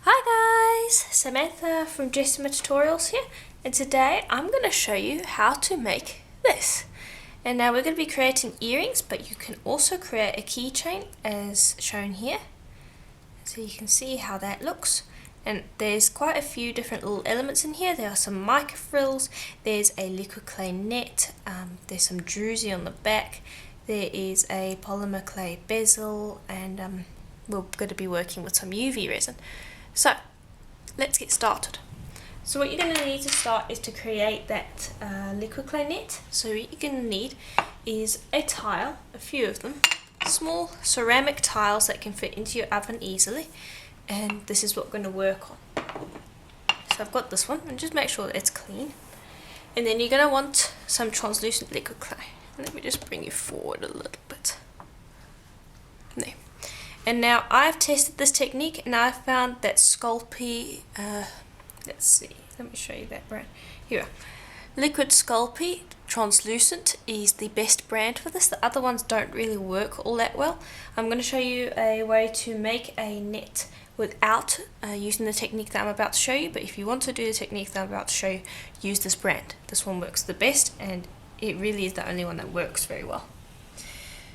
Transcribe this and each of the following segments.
Hi guys, Samantha from Jessima Tutorials here, and today I'm going to show you how to make this. And now we're going to be creating earrings, but you can also create a keychain as shown here. So you can see how that looks. And there's quite a few different little elements in here. There are some mica frills, there's a liquid clay net, there's some druzy on the back, there is a polymer clay bezel, and we're going to be working with some UV resin. So let's get started. So what you're going to need to start is to create that liquid clay net. So what you're going to need is a tile, a few of them, small ceramic tiles that can fit into your oven easily, and this is what we're going to work on. So I've got this one, and just make sure that it's clean. And then you're going to want some translucent liquid clay. Let me just bring you forward a little bit. There. And now I've tested this technique and I've found that Sculpey, let's see, let me show you that brand. Here we are. Liquid Sculpey Translucent is the best brand for this. The other ones don't really work all that well. I'm going to show you a way to make a net without using the technique that I'm about to show you, but if you want to do the technique that I'm about to show you, use this brand. This one works the best and it really is the only one that works very well.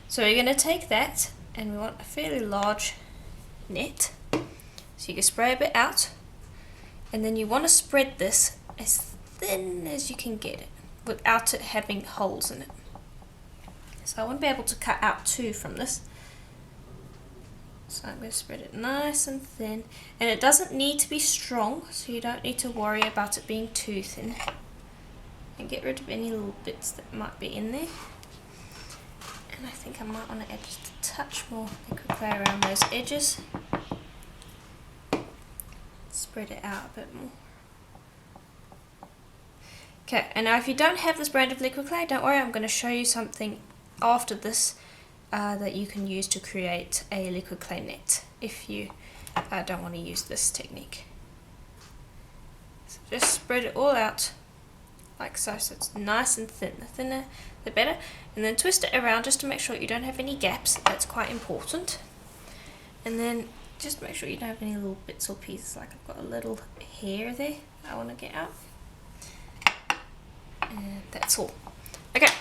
So you're going to take that, and we want a fairly large net, so you can spray a bit out, and then you want to spread this as thin as you can get it without it having holes in it. So I want to be able to cut out two from this, so I'm going to spread it nice and thin, and it doesn't need to be strong, so you don't need to worry about it being too thin, and get rid of any little bits that might be in there. And I think I might want to add just a touch more liquid clay around those edges. Spread it out a bit more. Okay, and now if you don't have this brand of liquid clay, don't worry, I'm going to show you something after this that you can use to create a liquid clay net if you don't want to use this technique. So just spread it all out like so, so it's nice and thin. The thinner the better, and then twist it around just to make sure you don't have any gaps. That's quite important. And then just make sure you don't have any little bits or pieces, like I've got a little hair there I want to get out, and that's all. Okay,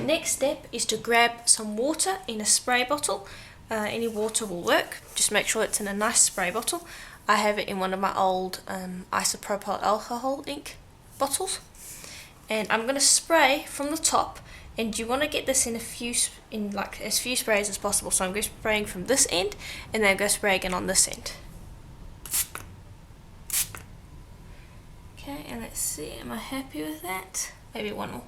next step is to grab some water in a spray bottle. Any water will work, just make sure it's in a nice spray bottle. I have it in one of my old isopropyl alcohol ink bottles, and I'm going to spray from the top, and you want to get this in like as few sprays as possible. So I'm going spraying from this end, and then I'm going to spray again on this end. Okay, and let's see, am I happy with that? Maybe one more.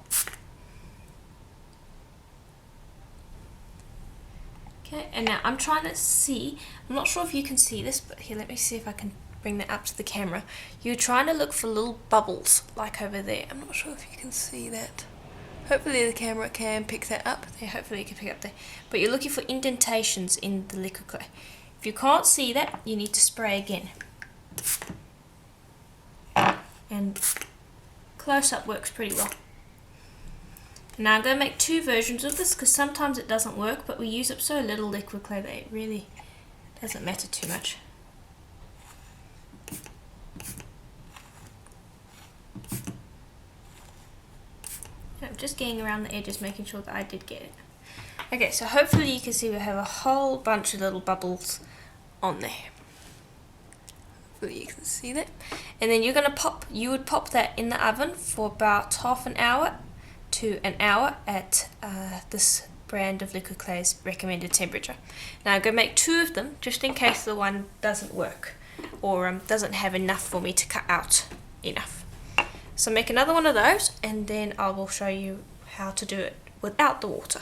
Okay, and now I'm trying to see, I'm not sure if you can see this, but here, let me see if I can bring that up to the camera. You're trying to look for little bubbles like over there. I'm not sure if you can see that. Hopefully the camera can pick that up. There, hopefully you can pick up there. But you're looking for indentations in the liquid clay. If you can't see that, you need to spray again. And close up works pretty well. Now I'm going to make two versions of this because sometimes it doesn't work, but we use up so little liquid clay that it really doesn't matter too much. I'm just getting around the edges, making sure that I did get it. Okay, so hopefully you can see we have a whole bunch of little bubbles on there. Hopefully you can see that. And then you would pop that in the oven for about half an hour to an hour at this brand of liquid clay's recommended temperature. Now I'm going to make two of them just in case the one doesn't work or doesn't have enough for me to cut out enough. So make another one of those, and then I will show you how to do it without the water.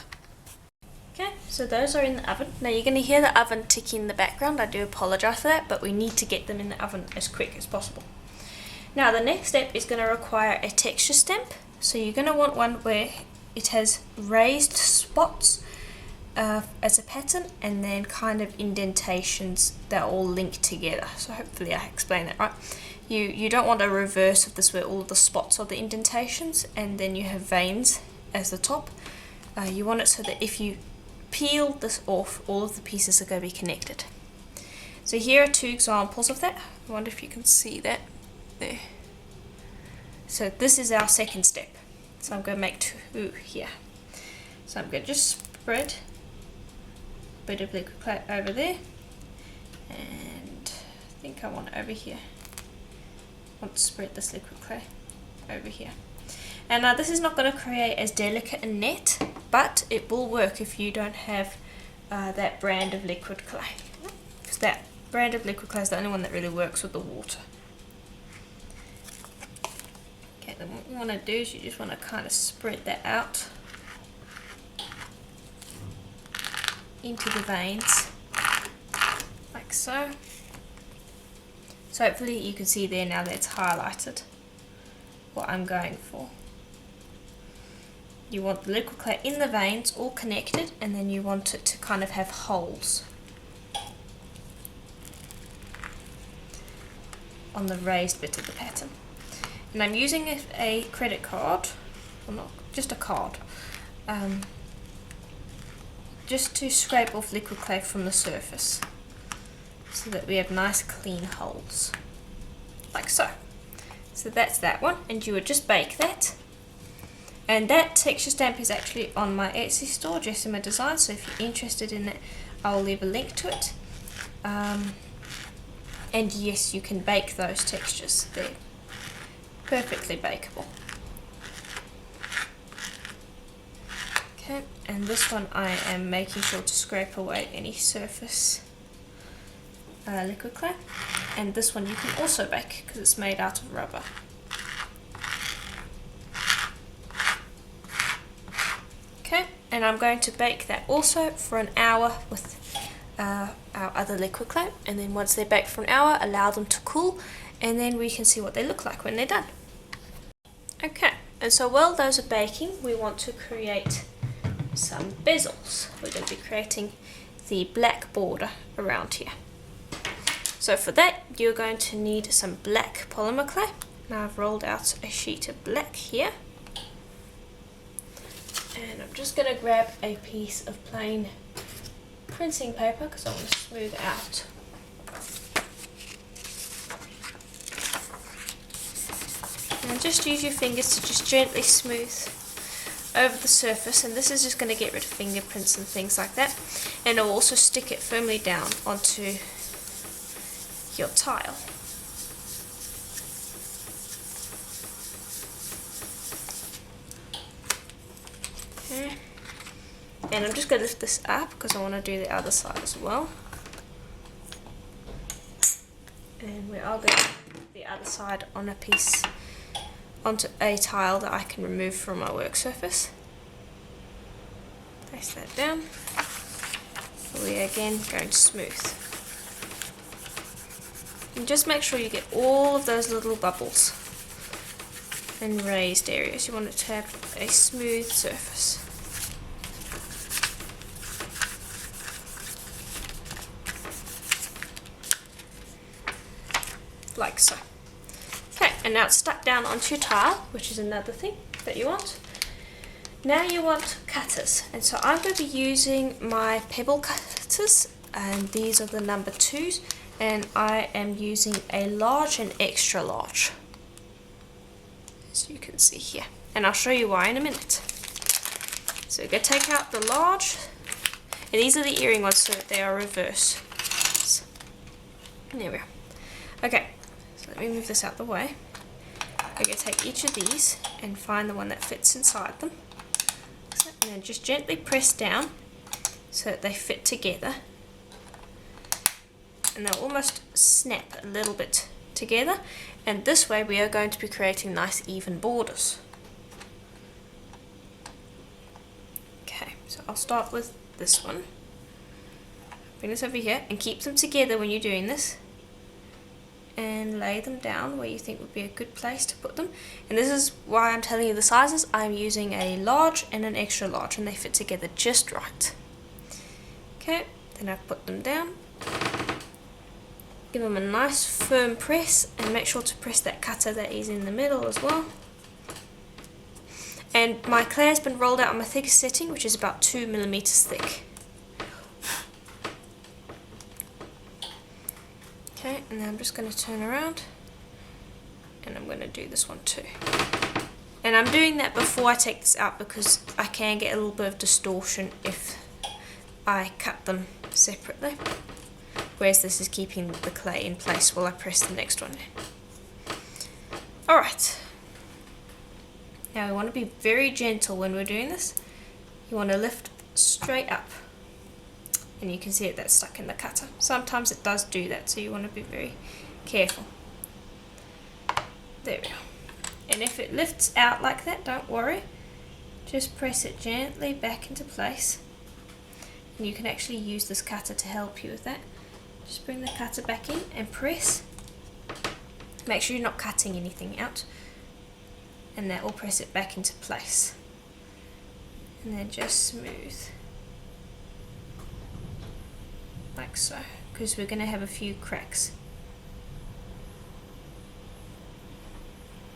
Okay, so those are in the oven. Now you're going to hear the oven ticking in the background. I do apologize for that, but we need to get them in the oven as quick as possible. Now the next step is going to require a texture stamp. So you're going to want one where it has raised spots as a pattern, and then kind of indentations that all link together. So hopefully I explained that right. You don't want a reverse of this where all of the spots are the indentations and then you have veins as the top. You want it so that if you peel this off, all of the pieces are going to be connected. So here are two examples of that. I wonder if you can see that there. So this is our second step. So I'm going to make two here. So I'm going to just spread a bit of liquid clay over there, and I think I want it over here. I want to spread this liquid clay over here. And now this is not going to create as delicate a net, but it will work if you don't have that brand of liquid clay. Because that brand of liquid clay is the only one that really works with the water. Okay, then what you want to do is you just want to kind of spread that out into the veins, like so. So hopefully you can see there now that it's highlighted what I'm going for. You want the liquid clay in the veins all connected, and then you want it to kind of have holes on the raised bit of the pattern. And I'm using a credit card, or not, just a card, just to scrape off liquid clay from the surface so that we have nice clean holes, like so. So that's that one, and you would just bake that. And that texture stamp is actually on my Etsy store, Jessima Design, so if you're interested in it, I'll leave a link to it. And yes, you can bake those textures. They're perfectly bakeable. Okay, and this one I am making sure to scrape away any surface liquid clay. And this one you can also bake because it's made out of rubber. Okay, and I'm going to bake that also for an hour with our other liquid clay, and then once they're baked for an hour, allow them to cool, and then we can see what they look like when they're done. Okay, and so while those are baking, we want to create some bezels. We're going to be creating the black border around here. So for that, you're going to need some black polymer clay. Now I've rolled out a sheet of black here. And I'm just going to grab a piece of plain printing paper because I want to smooth it out. And just use your fingers to just gently smooth over the surface, and this is just going to get rid of fingerprints and things like that, and it'll also stick it firmly down onto your tile. Okay. And I'm just going to lift this up because I want to do the other side as well. And we are going to put the other side on a piece, onto a tile that I can remove from my work surface. Place that down. We are again going to smooth. And just make sure you get all of those little bubbles and raised areas. You want it to have a smooth surface. Like so. Okay, and now it's stuck down onto your tile, which is another thing that you want. Now you want cutters, and so I'm going to be using my pebble cutters, and these are the number 2s, and I am using a large and extra large, as you can see here, and I'll show you why in a minute. So we're going to take out the large, and these are the earring ones, so they are reverse. There we are. Okay, so let me move this out the way. We're going to take each of these and find the one that fits inside them. And then just gently press down so that they fit together. And they'll almost snap a little bit together. And this way we are going to be creating nice even borders. Okay, so I'll start with this one. Bring this over here and keep them together when you're doing this. And lay them down where you think would be a good place to put them. And this is why I'm telling you the sizes. I'm using a large and an extra large, and they fit together just right. Okay, then I put them down. Give them a nice firm press, and make sure to press that cutter that is in the middle as well. And my clay has been rolled out on my thickest setting, which is about 2 millimeters thick. And then I'm just going to turn around and I'm going to do this one too. And I'm doing that before I take this out because I can get a little bit of distortion if I cut them separately. Whereas this is keeping the clay in place while I press the next one. Alright. Now we want to be very gentle when we're doing this. You want to lift straight up. And you can see that's stuck in the cutter. Sometimes it does do that, so you want to be very careful. There we go. And if it lifts out like that, don't worry. Just press it gently back into place. And you can actually use this cutter to help you with that. Just bring the cutter back in and press. Make sure you're not cutting anything out. And that will press it back into place. And then just smooth. Like so. Because we're going to have a few cracks.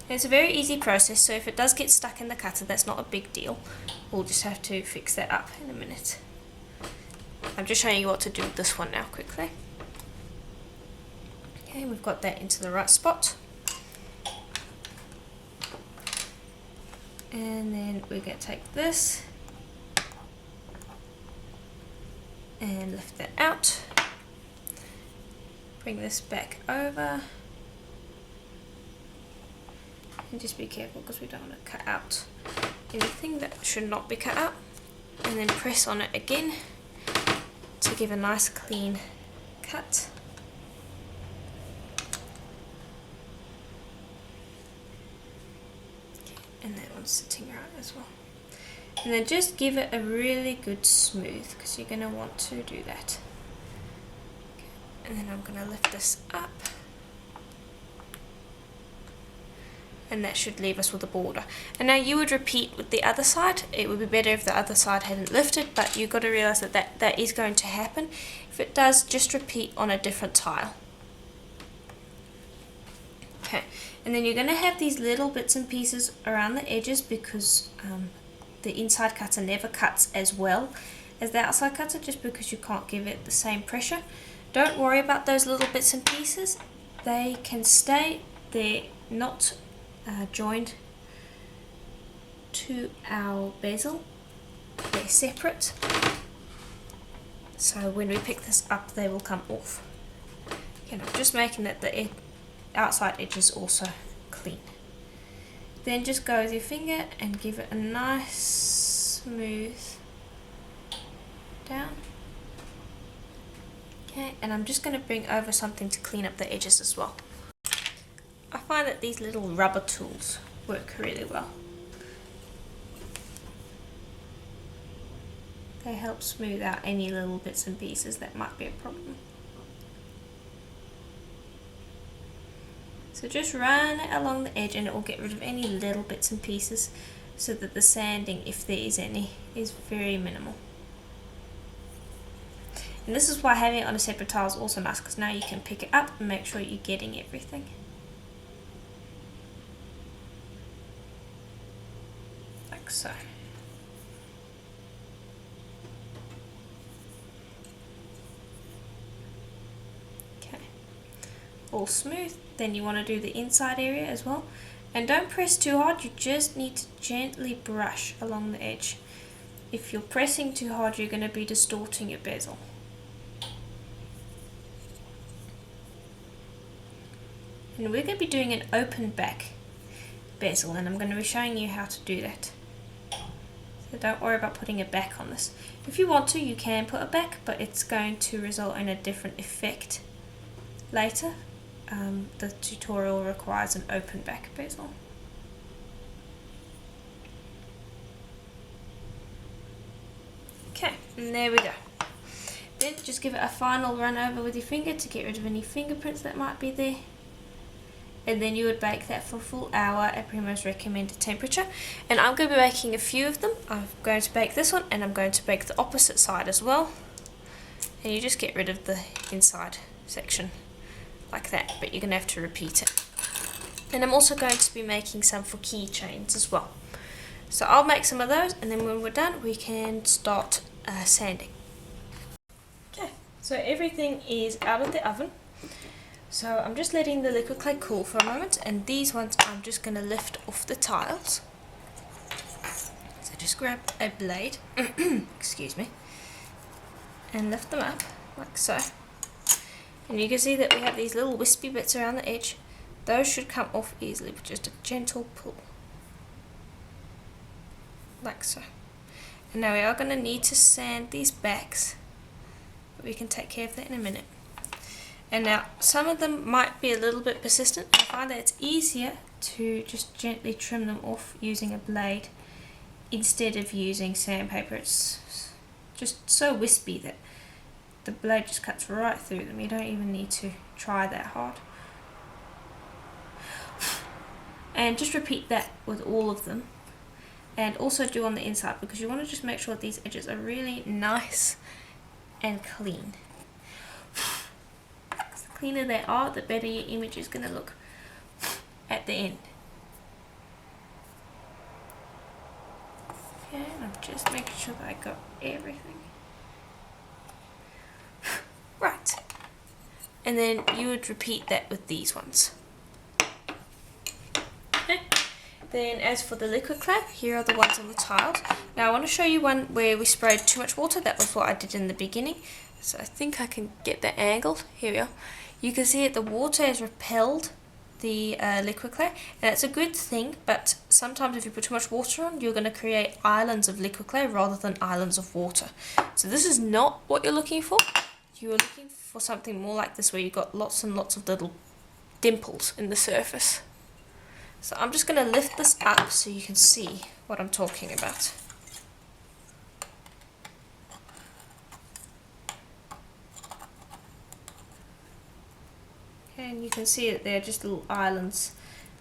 It's a very easy process, so if it does get stuck in the cutter, that's not a big deal. We'll just have to fix that up in a minute. I'm just showing you what to do with this one now quickly. Okay, we've got that into the right spot. And then we're going to take this and lift that out. Bring this back over. And just be careful because we don't want to cut out anything that should not be cut out. And then press on it again to give a nice clean cut. And that one's sitting right as well. And then just give it a really good smooth because you're going to want to do that. Okay. And then I'm going to lift this up. And that should leave us with a border. And now you would repeat with the other side. It would be better if the other side hadn't lifted, but you've got to realize that is going to happen. If it does, just repeat on a different tile. Okay, and then you're going to have these little bits and pieces around the edges because the inside cutter never cuts as well as the outside cutter just because you can't give it the same pressure. Don't worry about those little bits and pieces. They can stay. They're not joined to our bezel. They're separate, so when we pick this up they will come off. Okay, I'm just making that the outside edge is also clean. Then just go with your finger and give it a nice smooth down. Okay, and I'm just going to bring over something to clean up the edges as well. I find that these little rubber tools work really well. They help smooth out any little bits and pieces that might be a problem. So just run it along the edge and it will get rid of any little bits and pieces so that the sanding, if there is any, is very minimal. And this is why having it on a separate tile is also nice because now you can pick it up and make sure you're getting everything. Like so. Okay, all smooth. Then you want to do the inside area as well. And don't press too hard, you just need to gently brush along the edge. If you're pressing too hard, you're going to be distorting your bezel. And we're going to be doing an open back bezel, and I'm going to be showing you how to do that. So don't worry about putting a back on this. If you want to, you can put a back, but it's going to result in a different effect later. The tutorial requires an open back bezel. Okay, and there we go. Then just give it a final run over with your finger to get rid of any fingerprints that might be there. And then you would bake that for a full hour at Burroughs recommended temperature. And I'm going to be baking a few of them. I'm going to bake this one and I'm going to bake the opposite side as well. And you just get rid of the inside section like that, but you're going to have to repeat it. And I'm also going to be making some for keychains as well. So I'll make some of those and then when we're done we can start sanding. Okay, so everything is out of the oven. So I'm just letting the liquid clay cool for a moment, and these ones I'm just going to lift off the tiles. So just grab a blade, excuse me, and lift them up like so. And you can see that we have these little wispy bits around the edge. Those should come off easily with just a gentle pull. Like so. And now we are going to need to sand these backs, but we can take care of that in a minute. And now some of them might be a little bit persistent. I find that it's easier to just gently trim them off using a blade instead of using sandpaper. It's just so wispy that the blade just cuts right through them. You don't even need to try that hard. And just repeat that with all of them. And also do on the inside, because you want to just make sure that these edges are really nice and clean. The cleaner they are, the better your image is going to look at the end. Okay, and I'm just making sure that I got everything. Right. And then you would repeat that with these ones. Okay. Then as for the liquid clay, here are the ones on the tiles. Now I want to show you one where we sprayed too much water. That was what I did in the beginning. So I think I can get that angled. Here we are. You can see that the water has repelled the liquid clay, and that's a good thing, but sometimes if you put too much water on, you're going to create islands of liquid clay rather than islands of water. So this is not what you're looking for. You're looking for something more like this, where you've got lots and lots of little dimples in the surface. So I'm just going to lift this up so you can see what I'm talking about. Okay, and you can see that they're just little islands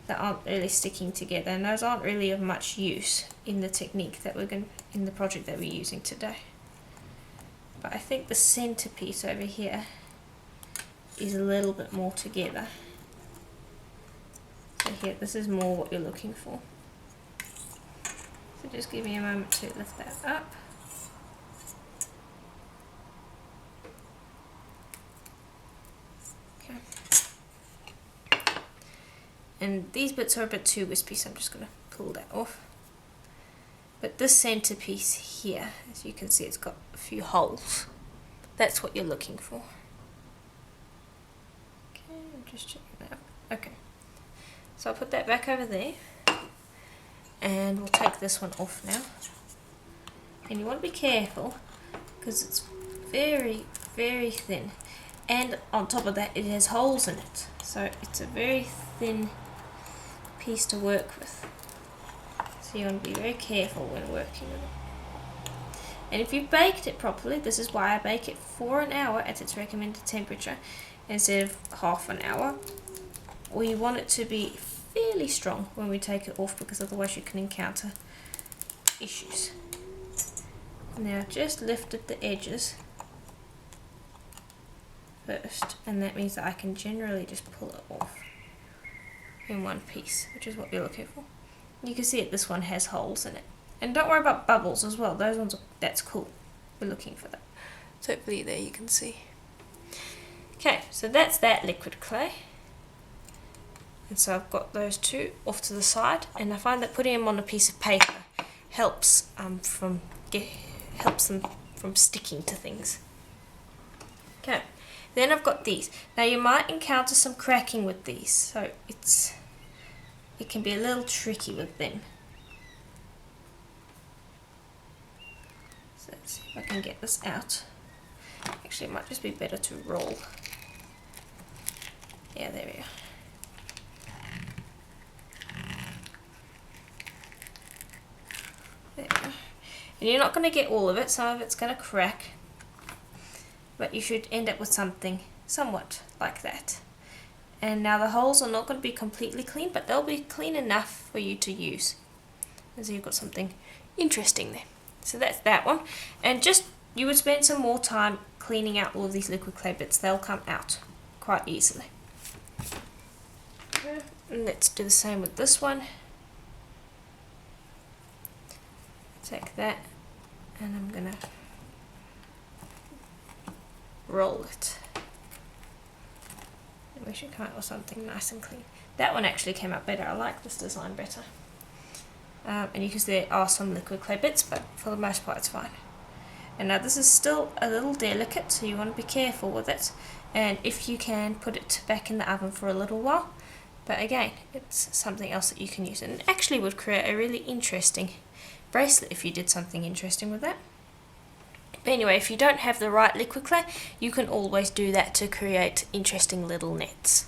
that aren't really sticking together, and those aren't really of much use in the technique that in the project that we're using today. But I think the centerpiece over here is a little bit more together. So here, this is more what you're looking for. So just give me a moment to lift that up. Okay. And these bits are a bit too wispy, so I'm just going to pull that off. But this centerpiece here, as you can see, it's got a few holes. That's what you're looking for. Okay, I'm just checking that out. Okay. So I'll put that back over there, and we'll take this one off now. And you want to be careful, because it's very, very thin. And on top of that, it has holes in it. So it's a very thin piece to work with. So you want to be very careful when working with it. And if you've baked it properly, this is why I bake it for an hour at its recommended temperature instead of half an hour. We want it to be fairly strong when we take it off, because otherwise you can encounter issues. Now just lifted the edges first, and that means that I can generally just pull it off in one piece, which is what you're looking for. You can see it, this one has holes in it. And don't worry about bubbles as well, those ones, that's cool. We're looking for that. So hopefully there you can see. Okay, so that's that liquid clay. And so I've got those two off to the side, and I find that putting them on a piece of paper helps them from sticking to things. Okay, then I've got these. Now you might encounter some cracking with these, so it can be a little tricky with them. So let's see if I can get this out. Actually, it might just be better to roll. Yeah, there we go. There we go. And you're not going to get all of it, some of it's going to crack, but you should end up with something somewhat like that. And now the holes are not going to be completely clean, but they'll be clean enough for you to use. And so you've got something interesting there. So that's that one. And just, you would spend some more time cleaning out all of these liquid clay bits. They'll come out quite easily. And let's do the same with this one. Take that, and I'm going to roll it. wish it came out with something nice and clean. That one actually came out better. I like this design better. And you can see there are some liquid clay bits, but for the most part it's fine. And now this is still a little delicate, so you want to be careful with it. And if you can, put it back in the oven for a little while. But again, it's something else that you can use. And it actually would create a really interesting bracelet if you did something interesting with that. But anyway, if you don't have the right liquid clay, you can always do that to create interesting little nets.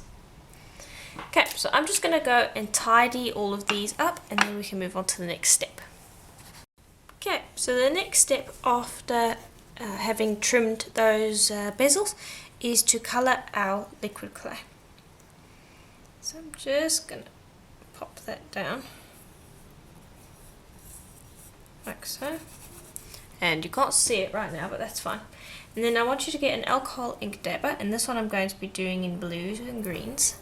Okay, so I'm just going to go and tidy all of these up, and then we can move on to the next step. Okay, so the next step after having trimmed those bezels is to colour our liquid clay. So I'm just going to pop that down, like so. And you can't see it right now, but that's fine. And then I want you to get an alcohol ink dabber, and this one I'm going to be doing in blues and greens.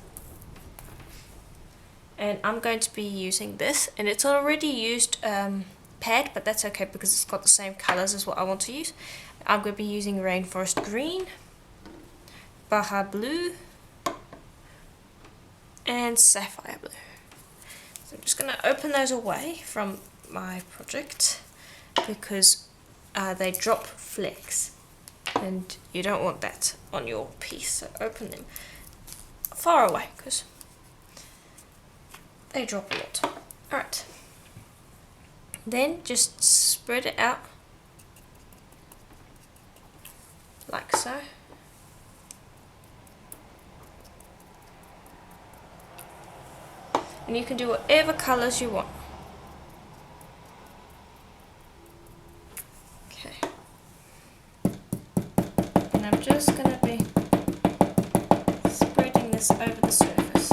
And I'm going to be using this, and it's already used pad, but that's okay because it's got the same colours as what I want to use. I'm going to be using Rainforest Green, Baja Blue, and Sapphire Blue. So I'm just going to open those away from my project because they drop flecks and you don't want that on your piece, so open them far away because they drop a lot. Alright, then just spread it out like so. And you can do whatever colours you want. Okay. And I'm just going to be spreading this over the surface.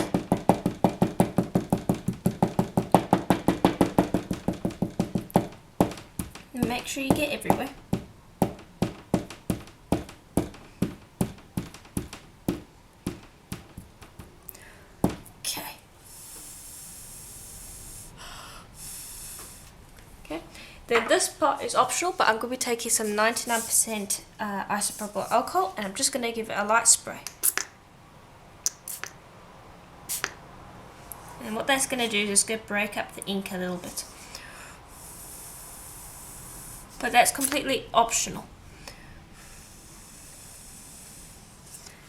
And make sure you get everywhere. Then this part is optional, but I'm going to be taking some 99% isopropyl alcohol, and I'm just going to give it a light spray. And what that's going to do is just going to break up the ink a little bit. But that's completely optional.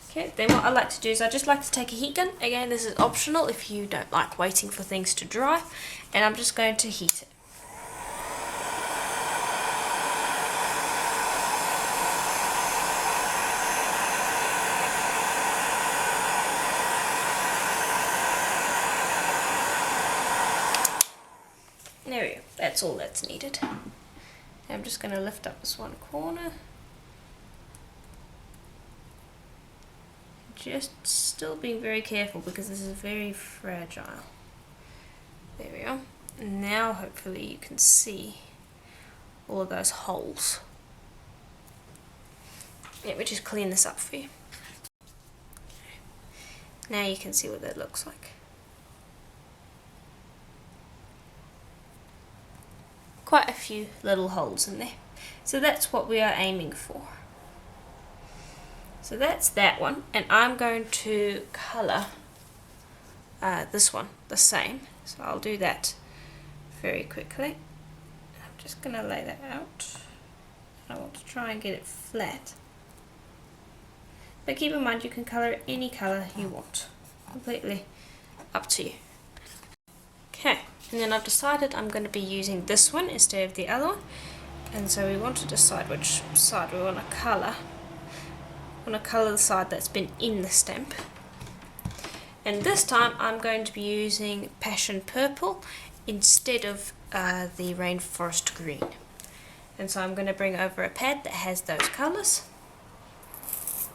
Okay, then what I like to do is I just like to take a heat gun. Again, this is optional if you don't like waiting for things to dry. And I'm just going to heat it. There we go, that's all that's needed. I'm just going to lift up this one corner. Just still being very careful because this is very fragile. There we go. And now hopefully you can see all of those holes. Let me just clean this up for you. Now you can see what that looks like. Quite a few little holes in there. So that's what we are aiming for. So that's that one, and I'm going to colour this one the same. So I'll do that very quickly. I'm just going to lay that out. I want to try and get it flat. But keep in mind you can colour it any colour you want. Completely up to you. Okay. And then I've decided I'm going to be using this one instead of the other one. And so we want to decide which side we want to colour. I want to colour the side that's been in the stamp. And this time I'm going to be using Passion Purple instead of the Rainforest Green. And so I'm going to bring over a pad that has those colours.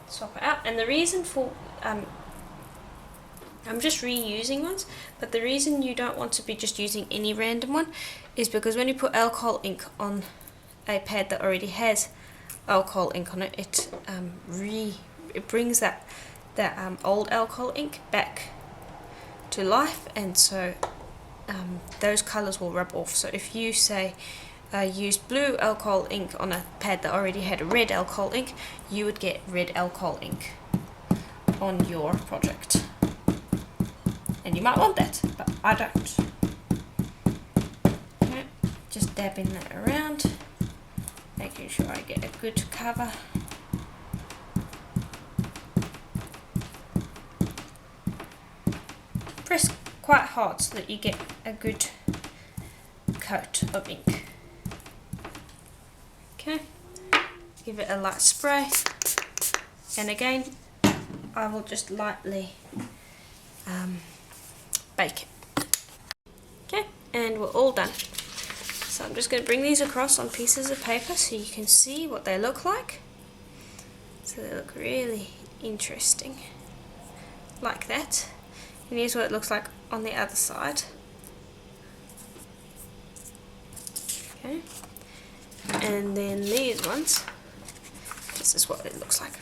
Swap it out. And the reason for... I'm just reusing ones, but the reason you don't want to be just using any random one is because when you put alcohol ink on a pad that already has alcohol ink on it, it brings that old alcohol ink back to life, and so those colours will rub off. So if you say use blue alcohol ink on a pad that already had red alcohol ink, you would get red alcohol ink. on your project. And you might want that, but I don't. Okay, just dabbing that around, making sure I get a good cover. Press quite hard so that you get a good coat of ink. Okay, give it a light spray, and again I will just lightly bake it. Okay, and we're all done. So I'm just going to bring these across on pieces of paper so you can see what they look like. So they look really interesting, like that. And here's what it looks like on the other side. Okay, and then these ones, this is what it looks like.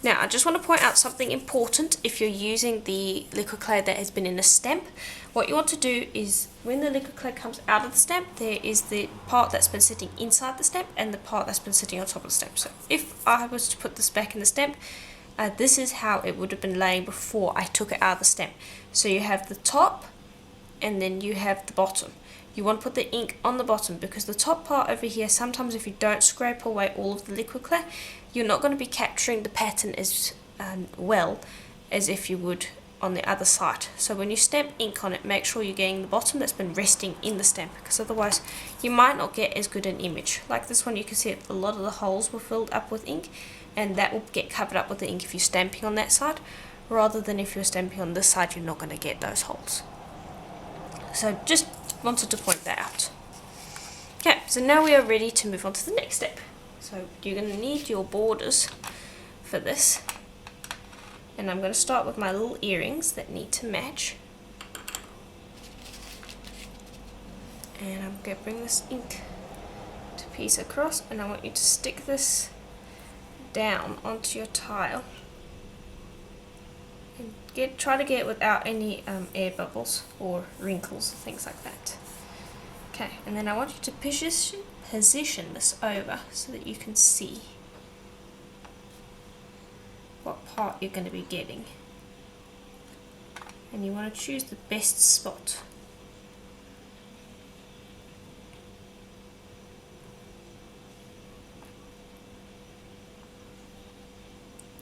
Now I just want to point out something important. If you're using the liquid clay that has been in a stamp, what you want to do is when the liquid clay comes out of the stamp, there is the part that's been sitting inside the stamp and the part that's been sitting on top of the stamp. So if I was to put this back in the stamp, this is how it would have been laying before I took it out of the stamp. So you have the top and then you have the bottom. You want to put the ink on the bottom because the top part over here, sometimes if you don't scrape away all of the liquid clay, you're not going to be capturing the pattern as well as if you would on the other side. So when you stamp ink on it, make sure you're getting the bottom that's been resting in the stamp, because otherwise you might not get as good an image. Like this one, you can see a lot of the holes were filled up with ink, and that will get covered up with the ink if you're stamping on that side, rather than if you're stamping on this side, you're not going to get those holes. So just wanted to point that out. Okay, so now we are ready to move on to the next step. So you're going to need your borders for this, and I'm going to start with my little earrings that need to match. And I'm going to bring this ink to piece across, and I want you to stick this down onto your tile and try to get it without any air bubbles or wrinkles, things like that. Okay, and then I want you to position this over so that you can see what part you're going to be getting, and you want to choose the best spot.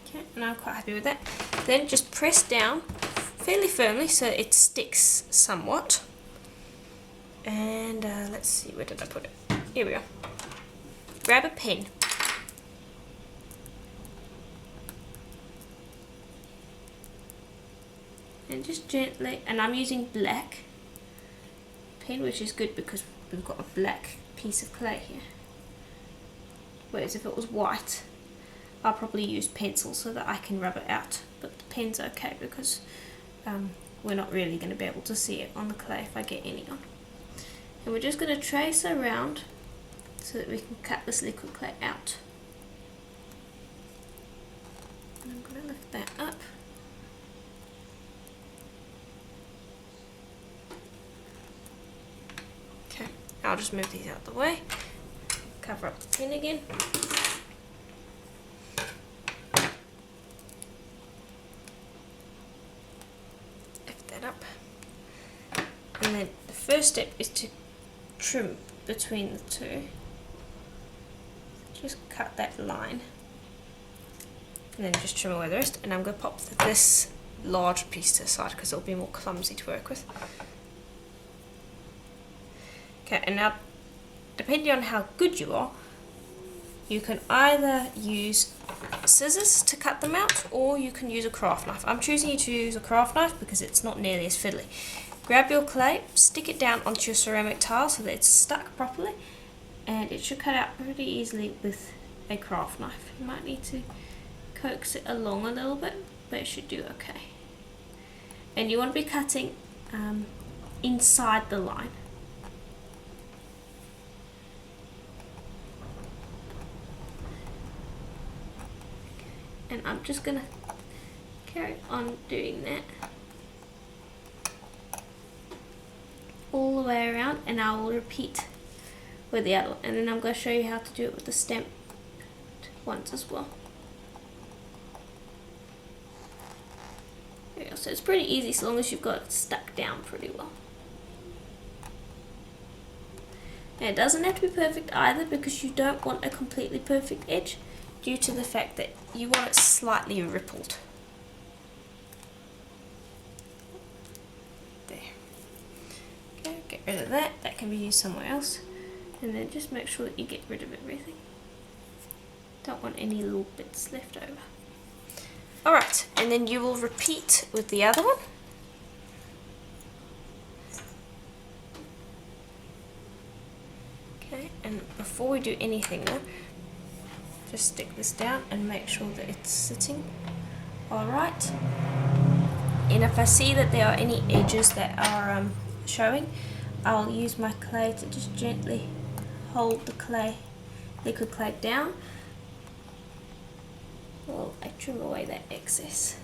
Okay, and I'm quite happy with that. Then just press down fairly firmly so it sticks somewhat. And let's see, where did I put it? Here we go. Grab a pen. And just gently, and I'm using black pen, which is good because we've got a black piece of clay here. Whereas if it was white, I'll probably use pencil so that I can rub it out. But the pen's okay because we're not really going to be able to see it on the clay if I get any on. And we're just going to trace around so that we can cut this liquid clay out. And I'm going to lift that up. Okay, I'll just move these out of the way. Cover up the pen again. Lift that up. And then the first step is to trim between the two. Just cut that line and then just trim away the rest, and I'm going to pop this large piece to the side because it'll be more clumsy to work with. Okay, and now depending on how good you are, you can either use scissors to cut them out or you can use a craft knife. I'm choosing to use a craft knife because it's not nearly as fiddly. Grab your clay, stick it down onto your ceramic tile so that it's stuck properly, and it should cut out pretty easily with a craft knife. You might need to coax it along a little bit, but it should do okay. And you want to be cutting inside the line. And I'm just going to carry on doing that all the way around, and I will repeat with the other one, and then I'm going to show you how to do it with the stamped ones as well. There you go. So it's pretty easy as long as you've got it stuck down pretty well. And it doesn't have to be perfect either, because you don't want a completely perfect edge due to the fact that you want it slightly rippled. There. Okay, get rid of that. That can be used somewhere else. And then just make sure that you get rid of everything. Don't want any little bits left over. Alright, and then you will repeat with the other one. Okay, and before we do anything though, just stick this down and make sure that it's sitting alright. And if I see that there are any edges that are showing, I'll use my clay to just gently hold the clay, liquid clay down. Well, I trim away that excess.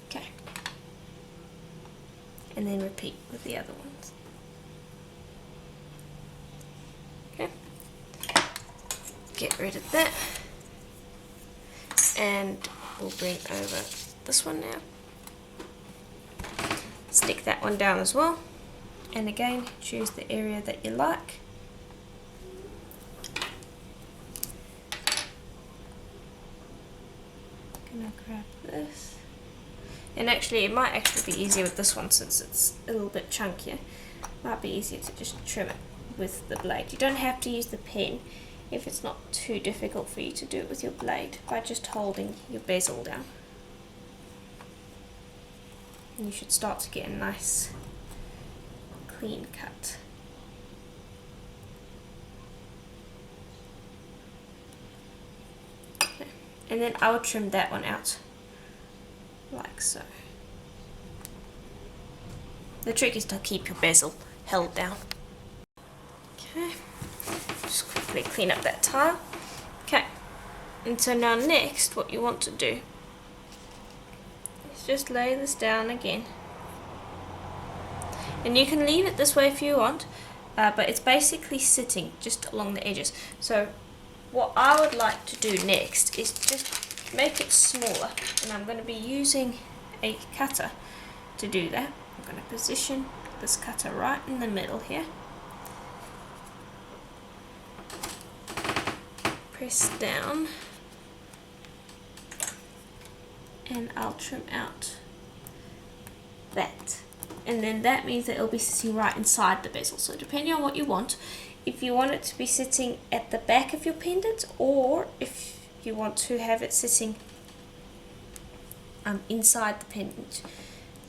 Okay. And then repeat with the other ones. Okay. Get rid of that. And we'll bring over this one now. Stick that one down as well. And again, choose the area that you like. Gonna grab this. And actually, it might actually be easier with this one since it's a little bit chunkier. Might be easier to just trim it with the blade. You don't have to use the pen if it's not too difficult for you to do it with your blade by just holding your bezel down. And you should start to get a nice clean cut. Okay. And then I will trim that one out like so. The trick is to keep your bezel held down. Okay, just quickly clean up that tile. Okay, and so now next what you want to do is just lay this down again. And you can leave it this way if you want, but it's basically sitting just along the edges. So what I would like to do next is just make it smaller, and I'm going to be using a cutter to do that. I'm going to position this cutter right in the middle here. Press down, and I'll trim out that. And then that means that it'll be sitting right inside the bezel. So depending on what you want, if you want it to be sitting at the back of your pendant, or if you want to have it sitting inside the pendant,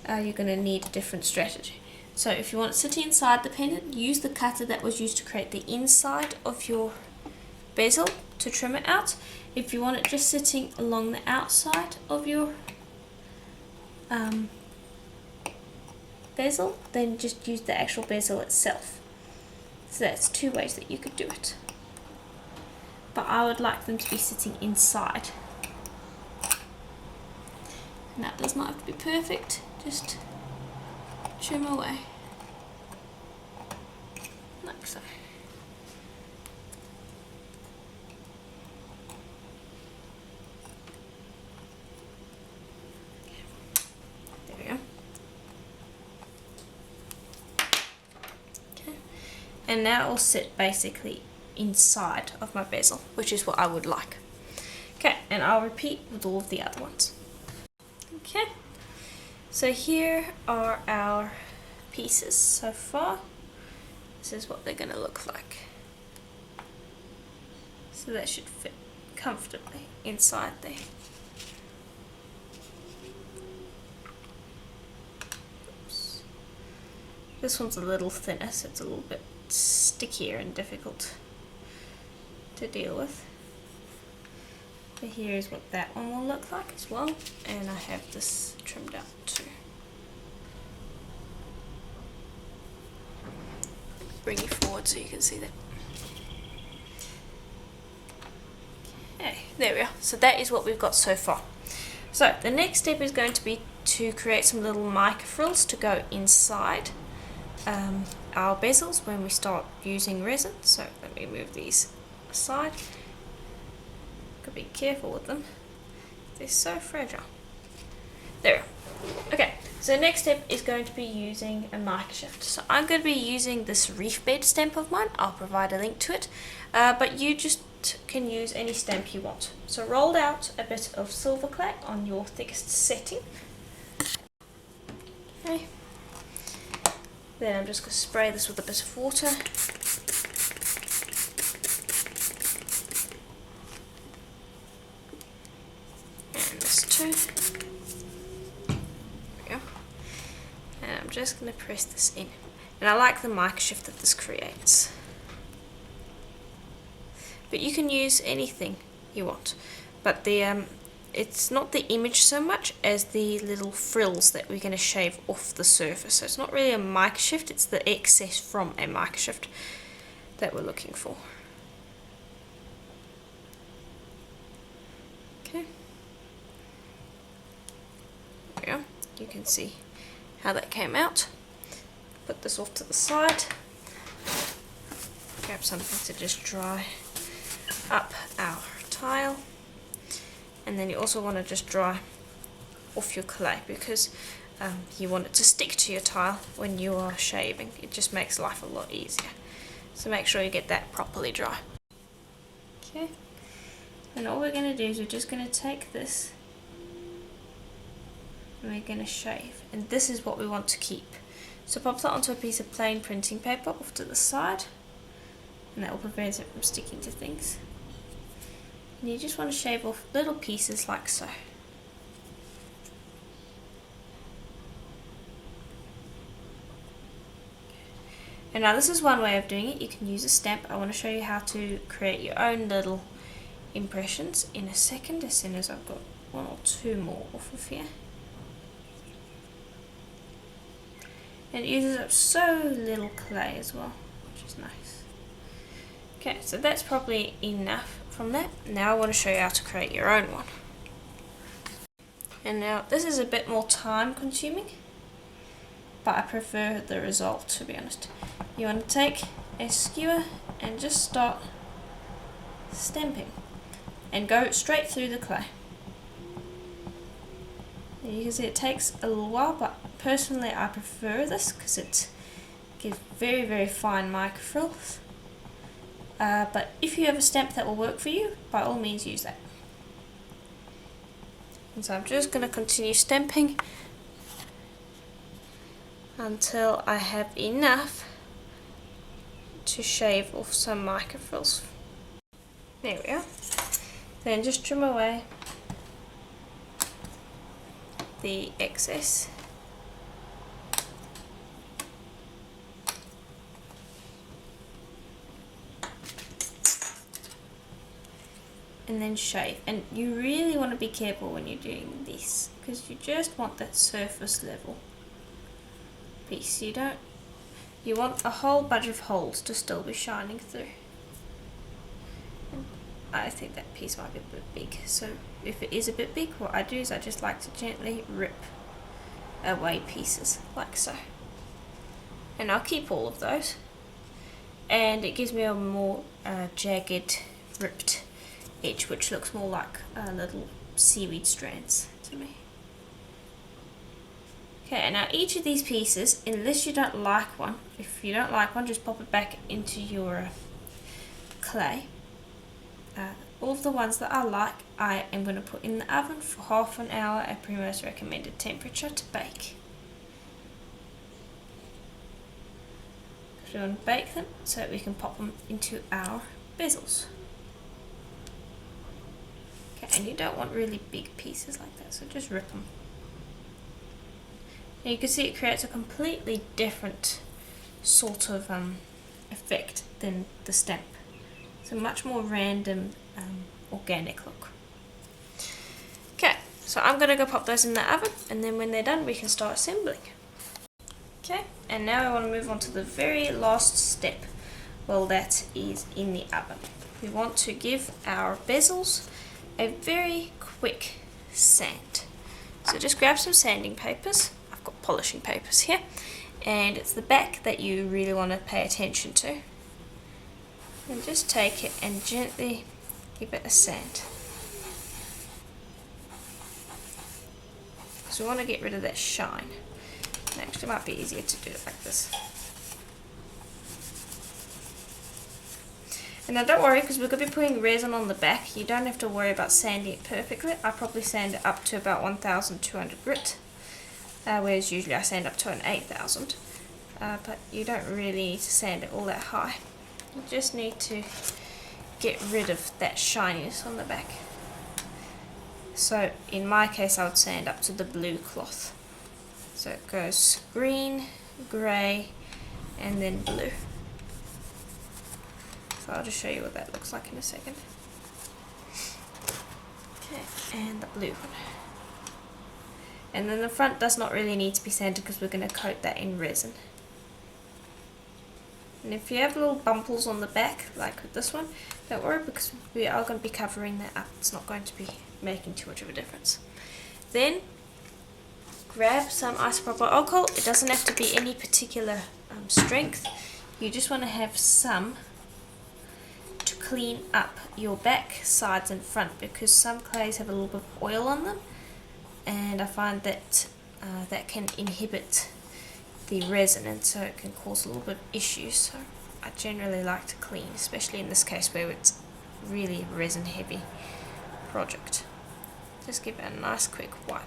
you're going to need a different strategy. So if you want it sitting inside the pendant, use the cutter that was used to create the inside of your bezel to trim it out. If you want it just sitting along the outside of your bezel, then just use the actual bezel itself. So that's two ways that you could do it. But I would like them to be sitting inside. And that does not have to be perfect, just trim away. Like so. There we go. Okay. And now it will sit basically inside of my bezel, which is what I would like. Okay, and I'll repeat with all of the other ones. Okay, so here are our pieces so far. This is what they're going to look like. So that should fit comfortably inside there. Oops. This one's a little thinner, so it's a little bit stickier and difficult to deal with. So here is what that one will look like as well, and I have this trimmed out too. Bring you forward so you can see that. Okay, there we are. So that is what we've got so far. So the next step is going to be to create some little mica frills to go inside our bezels when we start using resin. So let me move these aside. Gotta be careful with them. They're so fragile. There. Okay, so next step is going to be using a microshift. So I'm going to be using this reef bed stamp of mine. I'll provide a link to it, but you just can use any stamp you want. So roll out a bit of silver clay on your thickest setting. Okay. Then I'm just going to spray this with a bit of water. And this too. There we go. And I'm just going to press this in. And I like the microshift that this creates. But you can use anything you want. But it's not the image so much as the little frills that we're going to shave off the surface. So it's not really a microshift, it's the excess from a microshift that we're looking for. Okay. There we go. You can see how that came out. Put this off to the side. Grab something to just dry up our tile. And then you also want to just dry off your clay because you want it to stick to your tile when you are shaving. It just makes life a lot easier. So make sure you get that properly dry. Okay, and all we're going to do is we're just going to take this and we're going to shave. And this is what we want to keep. So pop that onto a piece of plain printing paper off to the side, and that will prevent it from sticking to things. And you just want to shave off little pieces like so. And now this is one way of doing it. You can use a stamp. I want to show you how to create your own little impressions in a second, as soon as I've got one or two more off of here. And it uses up so little clay as well, which is nice. Okay, so that's probably enough from that. Now I want to show you how to create your own one. And now this is a bit more time consuming, but I prefer the result, to be honest. You want to take a skewer and just start stamping and go straight through the clay. And you can see it takes a little while, but personally I prefer this because it gives very, very fine microfrills. But if you have a stamp that will work for you, by all means use that. And so I'm just going to continue stamping until I have enough to shave off some microfrills. There we are. Then just trim away the excess. And then shave. And you really want to be careful when you're doing this, because you just want that surface level piece. You want a whole bunch of holes to still be shining through. And I think that piece might be a bit big, so if it is a bit big, what I do is I just like to gently rip away pieces like so. And I'll keep all of those, and it gives me a more jagged, ripped edge, which looks more like little seaweed strands to me. Okay, and now each of these pieces, unless you don't like one, if you don't like one, just pop it back into your clay. All of the ones that I like, I am going to put in the oven for half an hour at Primo's recommended temperature to bake. So we want to bake them so that we can pop them into our bezels. And you don't want really big pieces like that, so just rip them. And you can see it creates a completely different sort of effect than the stamp. It's a much more random, organic look. Okay, so I'm going to go pop those in the oven, and then when they're done we can start assembling. Okay, and now I want to move on to the very last step. Well, that is in the oven. We want to give our bezels a very quick sand. So just grab some sanding papers. I've got polishing papers here, and it's the back that you really want to pay attention to. And just take it and gently give it a sand. So we want to get rid of that shine. It actually might be easier to do it like this. And now don't worry, because we're going to be putting resin on the back. You don't have to worry about sanding it perfectly. I probably sand it up to about 1200 grit, whereas usually I sand up to an 8000. But you don't really need to sand it all that high. You just need to get rid of that shininess on the back. So in my case I would sand up to the blue cloth. So it goes green, grey, and then blue. So I'll just show you what that looks like in a second. Okay, and the blue one. And then the front does not really need to be sanded because we're going to coat that in resin. And if you have little bumples on the back, like with this one, don't worry because we are going to be covering that up. It's not going to be making too much of a difference. Then grab some isopropyl alcohol. It doesn't have to be any particular strength. You just want to have some to clean up your back, sides and front, because some clays have a little bit of oil on them, and I find that that can inhibit the resin, and so it can cause a little bit of issues. So I generally like to clean, especially in this case where it's really resin heavy project. Just give it a nice quick wipe.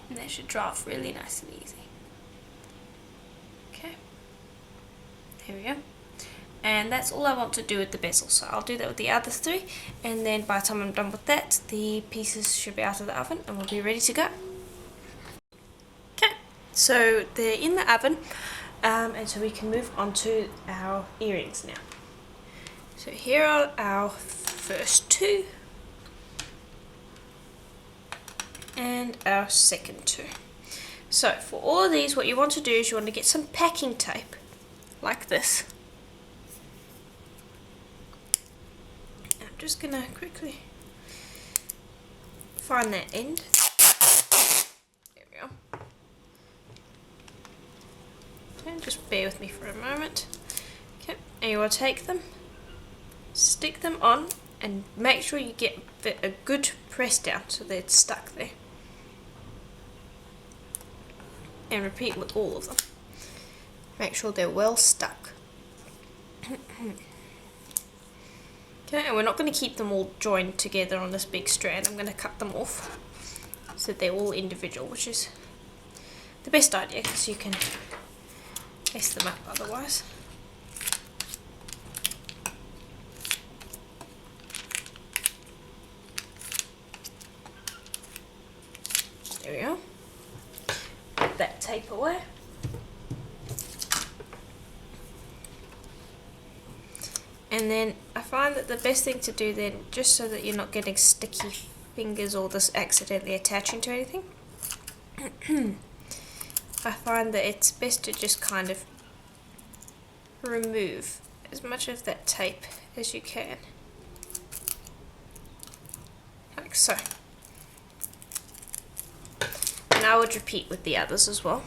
And that should dry off really nice and easy. Okay, here we go. And that's all I want to do with the bezel, so I'll do that with the other three, and then by the time I'm done with that, the pieces should be out of the oven and we'll be ready to go. Okay, so they're in the oven, and so we can move on to our earrings now. So here are our first two, and our second two. So for all of these, what you want to do is you want to get some packing tape, like this. Just gonna quickly find that end. There we go. Okay, just bear with me for a moment. Okay, and you will take them, stick them on, and make sure you get a good press down so that it's stuck there. And repeat with all of them. Make sure they're well stuck. Okay, and we're not going to keep them all joined together on this big strand. I'm going to cut them off so they're all individual, which is the best idea because you can mess them up otherwise. There we go. Put that tape away. And then I find that the best thing to do then, just so that you're not getting sticky fingers or this accidentally attaching to anything, I find that it's best to just kind of remove as much of that tape as you can. Like so. And I would repeat with the others as well.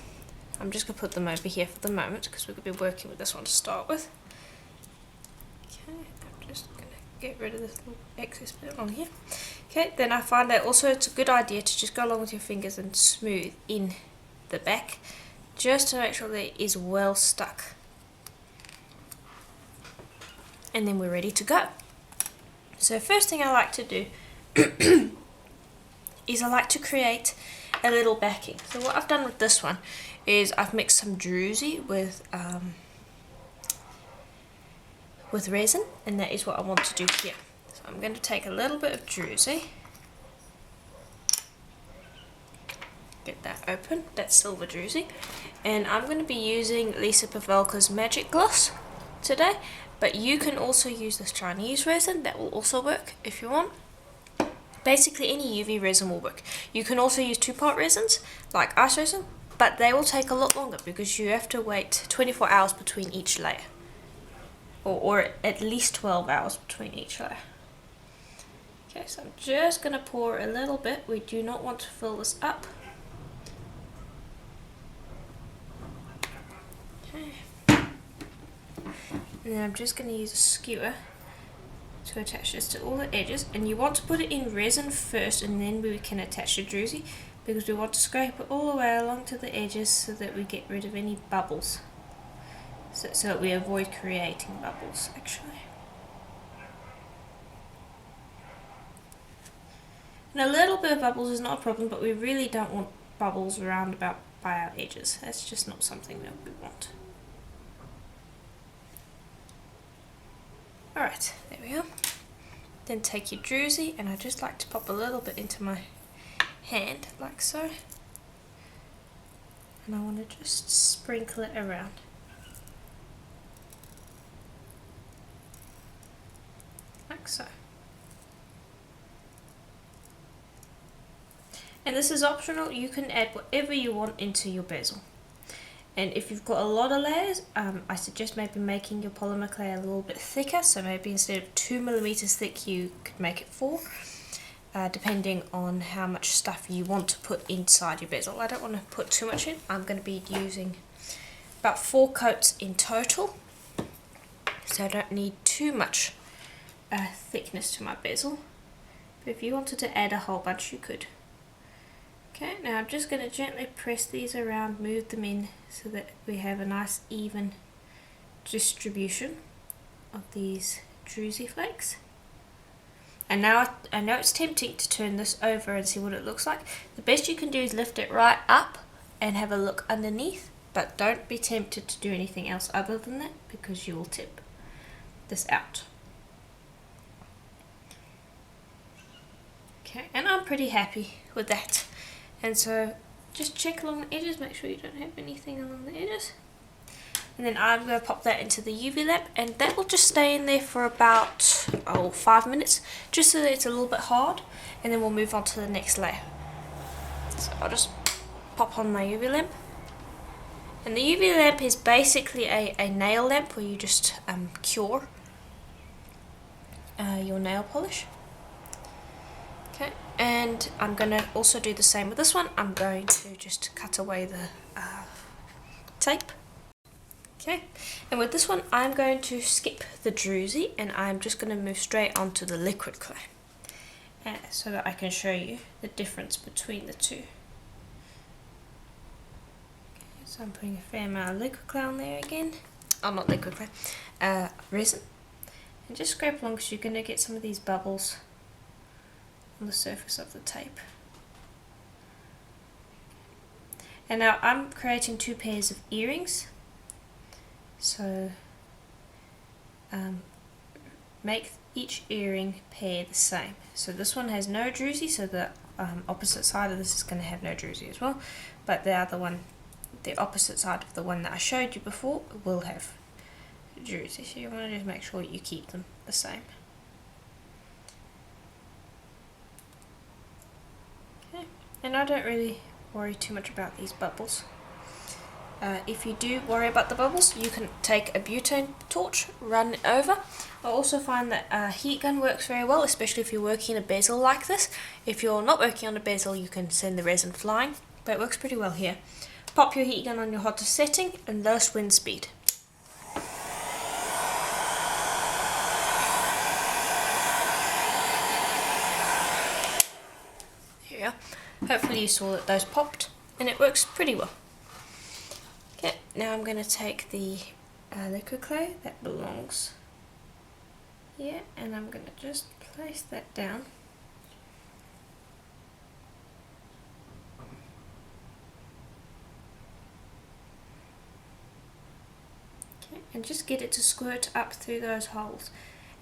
I'm just going to put them over here for the moment because we're going to be working with this one to start with. Get rid of this little excess bit on here. Okay, then I find that also it's a good idea to just go along with your fingers and smooth in the back, just to make sure that it is well stuck. And then we're ready to go. So first thing I like to do is I like to create a little backing. So what I've done with this one is I've mixed some druzy with resin, and that is what I want to do here. So I'm going to take a little bit of druzy, get that open, that's silver druzy, and I'm going to be using Lisa Pavelka's Magic Gloss today, but you can also use this Chinese resin, that will also work if you want. Basically any UV resin will work. You can also use two-part resins like ice resin, but they will take a lot longer because you have to wait 24 hours between each layer. Or at least 12 hours between each layer. Okay, so I'm just going to pour a little bit. We do not want to fill this up. Okay. And then I'm just going to use a skewer to attach this to all the edges, and you want to put it in resin first and then we can attach the druzy, because we want to scrape it all the way along to the edges so that we get rid of any bubbles, so that we avoid creating bubbles actually. And a little bit of bubbles is not a problem, but we really don't want bubbles around about by our edges. That's just not something that we want. Alright, there we go. Then take your druzy, and I just like to pop a little bit into my hand, like so. And I want to just sprinkle it around. Like so. And this is optional, you can add whatever you want into your bezel. And if you've got a lot of layers, I suggest maybe making your polymer clay a little bit thicker, so maybe instead of 2mm thick you could make it 4, depending on how much stuff you want to put inside your bezel. I don't want to put too much in, I'm going to be using about 4 coats in total, so I don't need too much thickness to my bezel. But if you wanted to add a whole bunch you could. Okay, now I'm just going to gently press these around, move them in so that we have a nice even distribution of these druzy flakes. And now I know it's tempting to turn this over and see what it looks like. The best you can do is lift it right up and have a look underneath, but don't be tempted to do anything else other than that because you will tip this out. Okay, and I'm pretty happy with that. And so just check along the edges, make sure you don't have anything along the edges. And then I'm going to pop that into the UV lamp, and that will just stay in there for about 5 minutes, just so that it's a little bit hard, and then we'll move on to the next layer. So I'll just pop on my UV lamp. And the UV lamp is basically a nail lamp where you just cure your nail polish. Okay, and I'm going to also do the same with this one. I'm going to just cut away the tape. Okay, and with this one I'm going to skip the druzy and I'm just going to move straight onto the liquid clay so that I can show you the difference between the two. Okay, so I'm putting a fair amount of liquid clay on there again. Oh, not liquid clay, resin. And just scrape along because you're going to get some of these bubbles on the surface of the tape. And now I'm creating 2 pairs of earrings, so make each earring pair the same. So this one has no druzy, so the opposite side of this is going to have no druzy as well, but the other one, the opposite side of the one that I showed you before, will have druzy, so you want to just make sure you keep them the same. And I don't really worry too much about these bubbles. If you do worry about the bubbles, you can take a butane torch, run it over. I also find that a heat gun works very well, especially if you're working a bezel like this. If you're not working on a bezel, you can send the resin flying, but it works pretty well here. Pop your heat gun on your hottest setting and lowest wind speed. There you go. Hopefully you saw that those popped, and it works pretty well. Okay, now I'm going to take the liquid clay that belongs here, and I'm going to just place that down. Okay, and just get it to squirt up through those holes.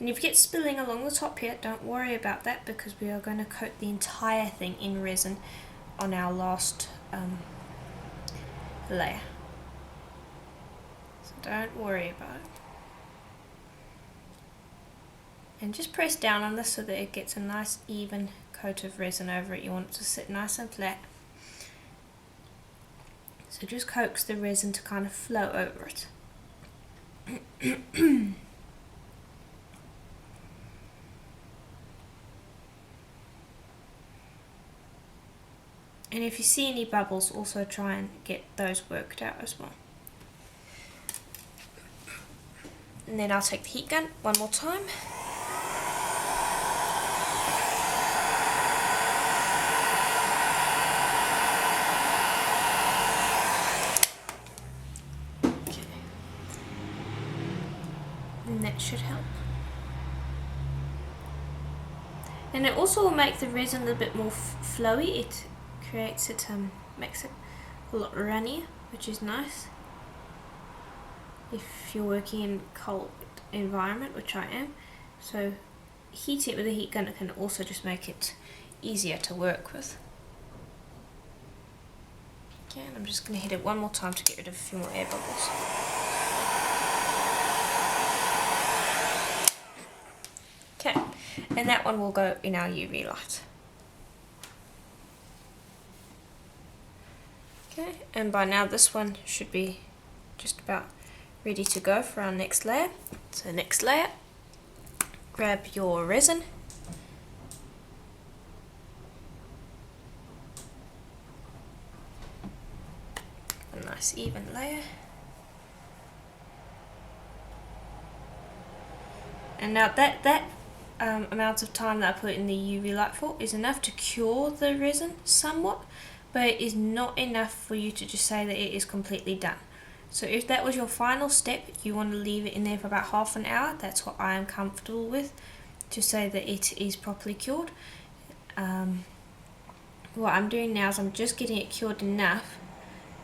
And if you get spilling along the top here, don't worry about that because we are going to coat the entire thing in resin on our last layer. So don't worry about it. And just press down on this so that it gets a nice even coat of resin over it. You want it to sit nice and flat. So just coax the resin to kind of flow over it. And if you see any bubbles, also try and get those worked out as well. And then I'll take the heat gun one more time. Okay. And that should help. And it also will make the resin a little bit more flowy. It creates it, makes it a lot runnier, which is nice. If you're working in a cold environment, which I am, so heating it with a heat gun can also just make it easier to work with. Okay, and I'm just going to hit it one more time to get rid of a few more air bubbles. Okay, and that one will go in our UV light. Okay, and by now this one should be just about ready to go for our next layer. So next layer, grab your resin, a nice even layer, and now that amount of time that I put in the UV light for is enough to cure the resin somewhat, but it is not enough for you to just say that it is completely done. So if that was your final step, you want to leave it in there for about half an hour. That's what I am comfortable with, to say that it is properly cured. What I'm doing now is I'm just getting it cured enough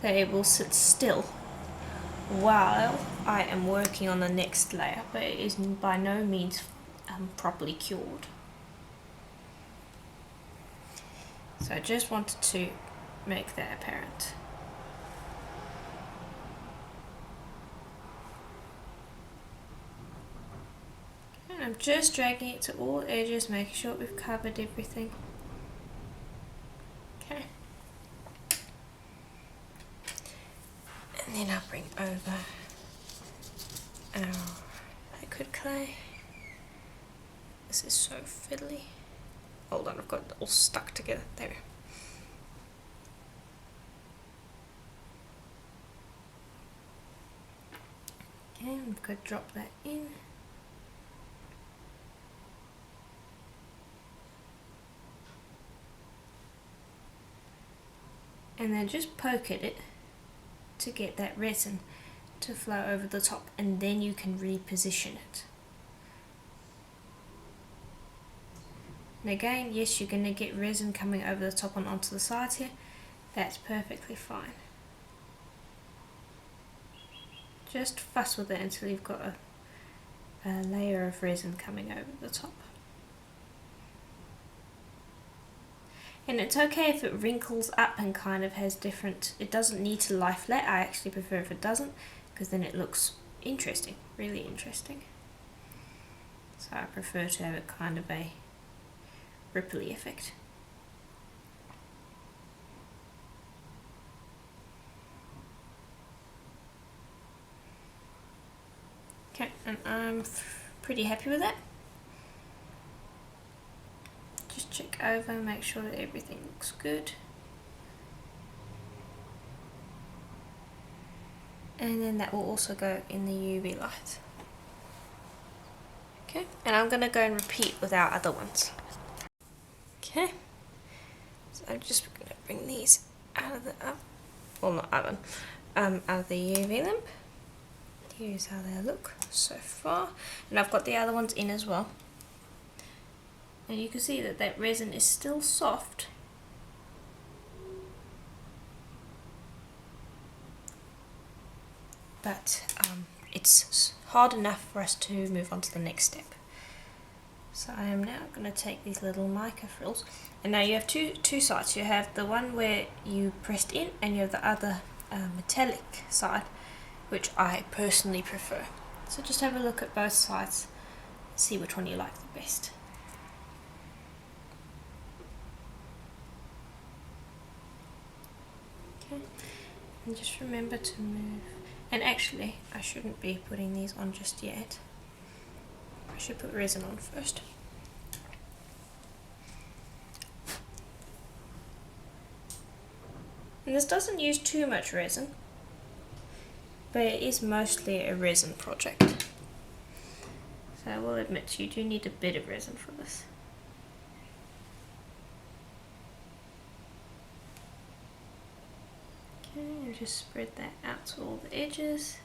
that it will sit still while I am working on the next layer, but it is by no means properly cured. So I just wanted to make that apparent. And I'm just dragging it to all edges, making sure we've covered everything. Okay. And then I'll bring over our liquid clay. This is so fiddly. Hold on, I've got it all stuck together. There. Okay, I'm going to drop that in. And then just poke at it to get that resin to flow over the top, and then you can reposition it. And again, yes, you're going to get resin coming over the top and onto the sides here. That's perfectly fine. Just fuss with it until you've got a layer of resin coming over the top. And it's okay if it wrinkles up and kind of has different, it doesn't need to lie flat. I actually prefer if it doesn't, because then it looks interesting, really interesting. So I prefer to have it kind of a ripply effect. Okay, and I'm pretty happy with that. Just check over, make sure that everything looks good. And then that will also go in the UV light. Okay, and I'm going to go and repeat with our other ones. Okay, so I'm just going to bring these out of the oven, well not oven, out of the UV lamp. Here's how they look so far, and I've got the other ones in as well. And you can see that that resin is still soft. But it's hard enough for us to move on to the next step. So I am now going to take these little mica frills, and now you have two sides. You have the one where you pressed in, and you have the other metallic side, which I personally prefer. So just have a look at both sides, see which one you like the best. Okay, and just remember to move. And actually, I shouldn't be putting these on just yet. I should put resin on first. And this doesn't use too much resin, but it is mostly a resin project. So I will admit you do need a bit of resin for this. Okay, and just spread that out to all the edges.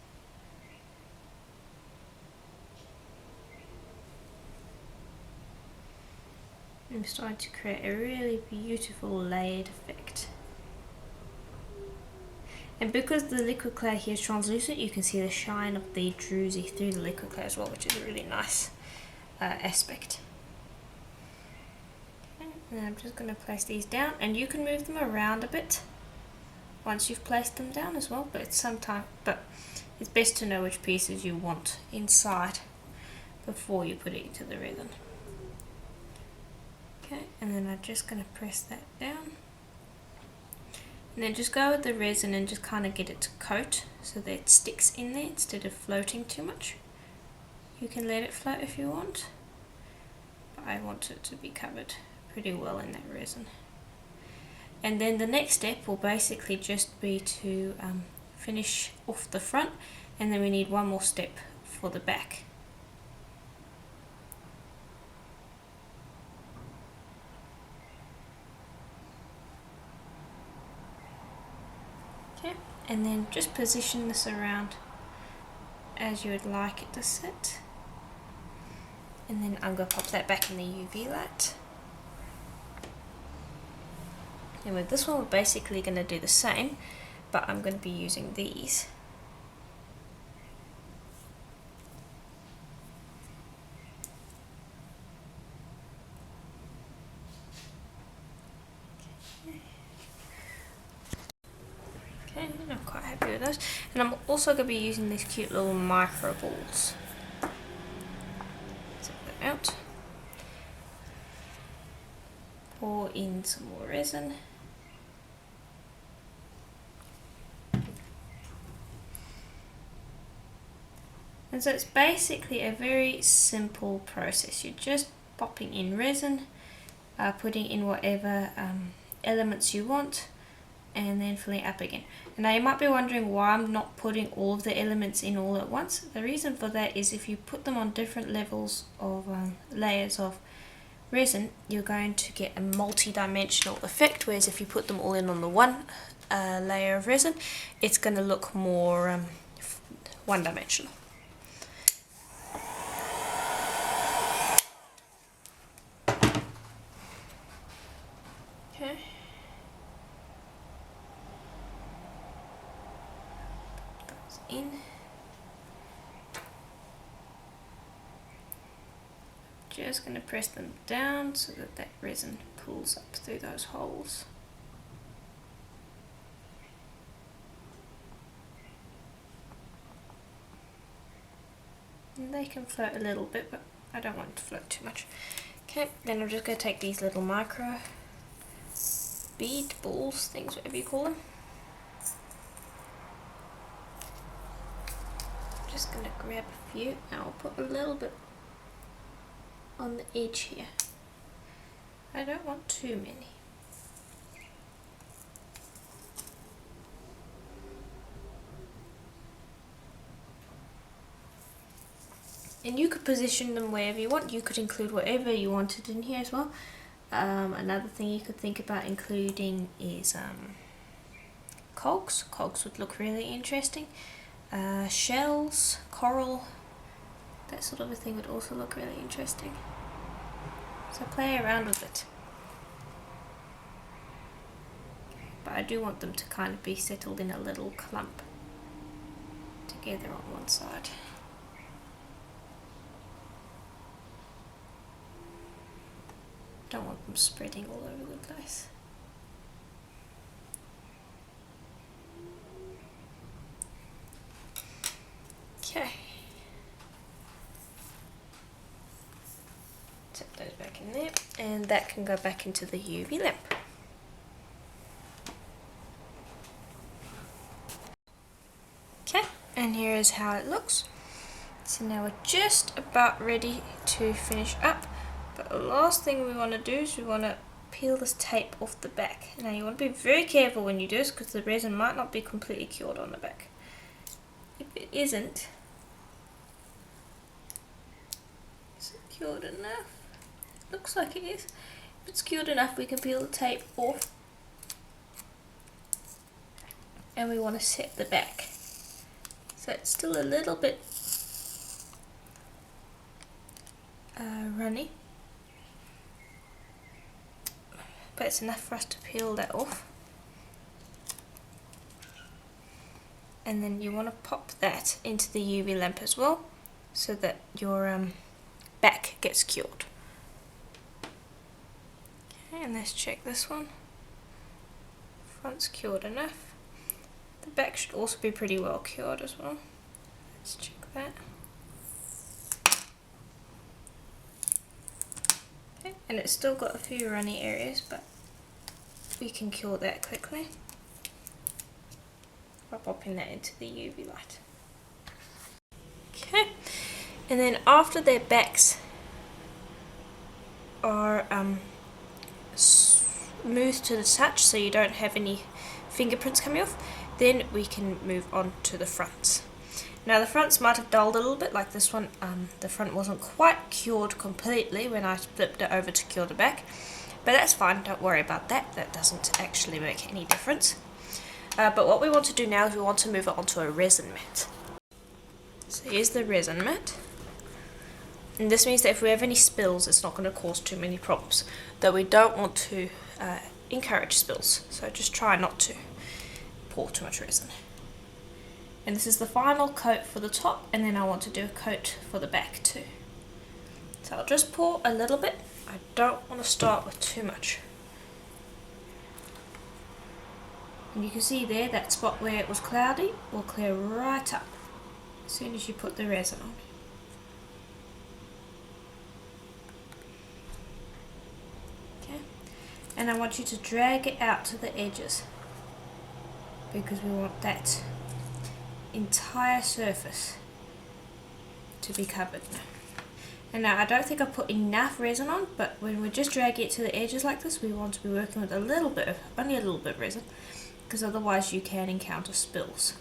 I'm starting to create a really beautiful layered effect. And because the liquid clay here is translucent, you can see the shine of the druzy through the liquid clay as well, which is a really nice aspect. Okay, and I'm just going to place these down, and you can move them around a bit once you've placed them down as well, but it's best to know which pieces you want inside before you put it into the resin. Okay, and then I'm just going to press that down. And then just go with the resin and just kind of get it to coat so that it sticks in there instead of floating too much. You can let it float if you want, but I want it to be covered pretty well in that resin. And then the next step will basically just be to finish off the front, and then we need one more step for the back. Okay, and then just position this around as you would like it to sit. And then I'm going to pop that back in the UV light. And with this one we're basically going to do the same, but I'm going to be using these. Okay, I'm quite happy with those. And I'm also going to be using these cute little micro balls. Take that out. Pour in some more resin. And so it's basically a very simple process. You're just popping in resin, putting in whatever elements you want, and then filling it up again. And now you might be wondering why I'm not putting all of the elements in all at once. The reason for that is if you put them on different levels of layers of resin, you're going to get a multi-dimensional effect, whereas if you put them all in on the one layer of resin, it's going to look more one-dimensional. Okay. Put those in. Just going to press them down so that that resin pulls up through those holes. And they can float a little bit, but I don't want it to float too much. Okay, then I'm just going to take these little micro bead balls, things, whatever you call them. I'm just going to grab a few and I'll put a little bit on the edge here. I don't want too many. And you could position them wherever you want. You could include whatever you wanted in here as well. Another thing you could think about including is cogs. Cogs would look really interesting. Shells, coral, that sort of a thing would also look really interesting. So play around with it. But I do want them to kind of be settled in a little clump together on one side. Don't want them spreading all over the place. Okay. Tip those back in there, and that can go back into the UV lamp. Okay, and here is how it looks. So now we're just about ready to finish up. But the last thing we want to do is we want to peel this tape off the back. Now you want to be very careful when you do this because the resin might not be completely cured on the back. If it isn't, is it cured enough? Looks like it is. If it's cured enough, we can peel the tape off. And we want to set the back. So it's still a little bit runny, but it's enough for us to peel that off. And then you want to pop that into the UV lamp as well, so that your back gets cured. Okay, and let's check this one. Front's cured enough. The back should also be pretty well cured as well. Let's check that. Okay, and it's still got a few runny areas, but we can cure that quickly by popping that into the UV light. Okay, and then after their backs are smooth to the touch, so you don't have any fingerprints coming off, then we can move on to the fronts. Now the fronts might have dulled a little bit, like this one. The front wasn't quite cured completely when I flipped it over to cure the back, but that's fine, don't worry about that. That doesn't actually make any difference. But what we want to do now is we want to move it onto a resin mat. So here's the resin mat. And this means that if we have any spills, it's not going to cause too many problems. Though we don't want to encourage spills, so just try not to pour too much resin. And this is the final coat for the top, and then I want to do a coat for the back too. So I'll just pour a little bit. I don't want to start with too much. And you can see there, that spot where it was cloudy will clear right up as soon as you put the resin on. Okay, and I want you to drag it out to the edges, because we want that entire surface to be covered. And now I don't think I put enough resin on, but when we just drag it to the edges like this, we want to be working with only a little bit of resin, because otherwise you can encounter spills.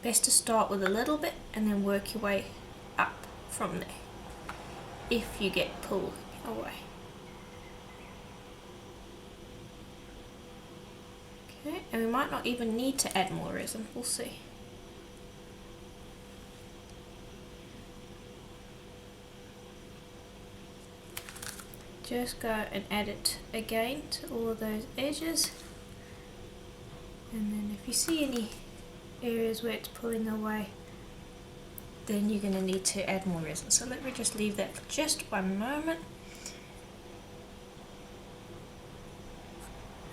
Best to start with a little bit and then work your way up from there if you get pulled away. Okay, and we might not even need to add more resin, we'll see. Just go and add it again to all of those edges, and then if you see any areas where it's pulling away, then you're going to need to add more resin. So let me just leave that for just one moment.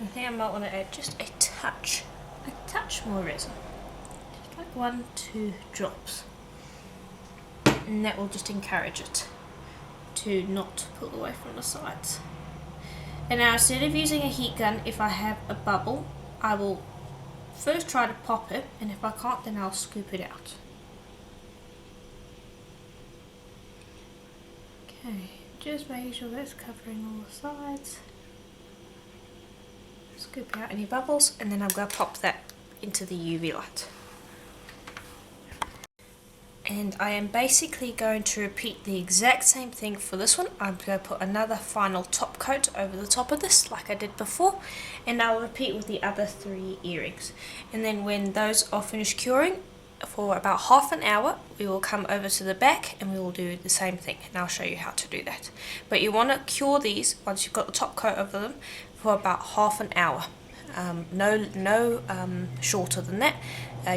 I think I might want to add just a touch more resin, just like 1-2 drops, and that will just encourage it to not pull away from the sides. And now instead of using a heat gun, if I have a bubble, I will first try to pop it, and if I can't, then I'll scoop it out. Okay, just making sure that's covering all the sides. Scoop out any bubbles, and then I'm going to pop that into the UV light. And I am basically going to repeat the exact same thing for this one. I'm going to put another final top coat over the top of this like I did before, and I'll repeat with the other 3 earrings. And then when those are finished curing, for about half an hour, we will come over to the back and we will do the same thing, and I'll show you how to do that. But you want to cure these once you've got the top coat over them for about half an hour. No shorter than that.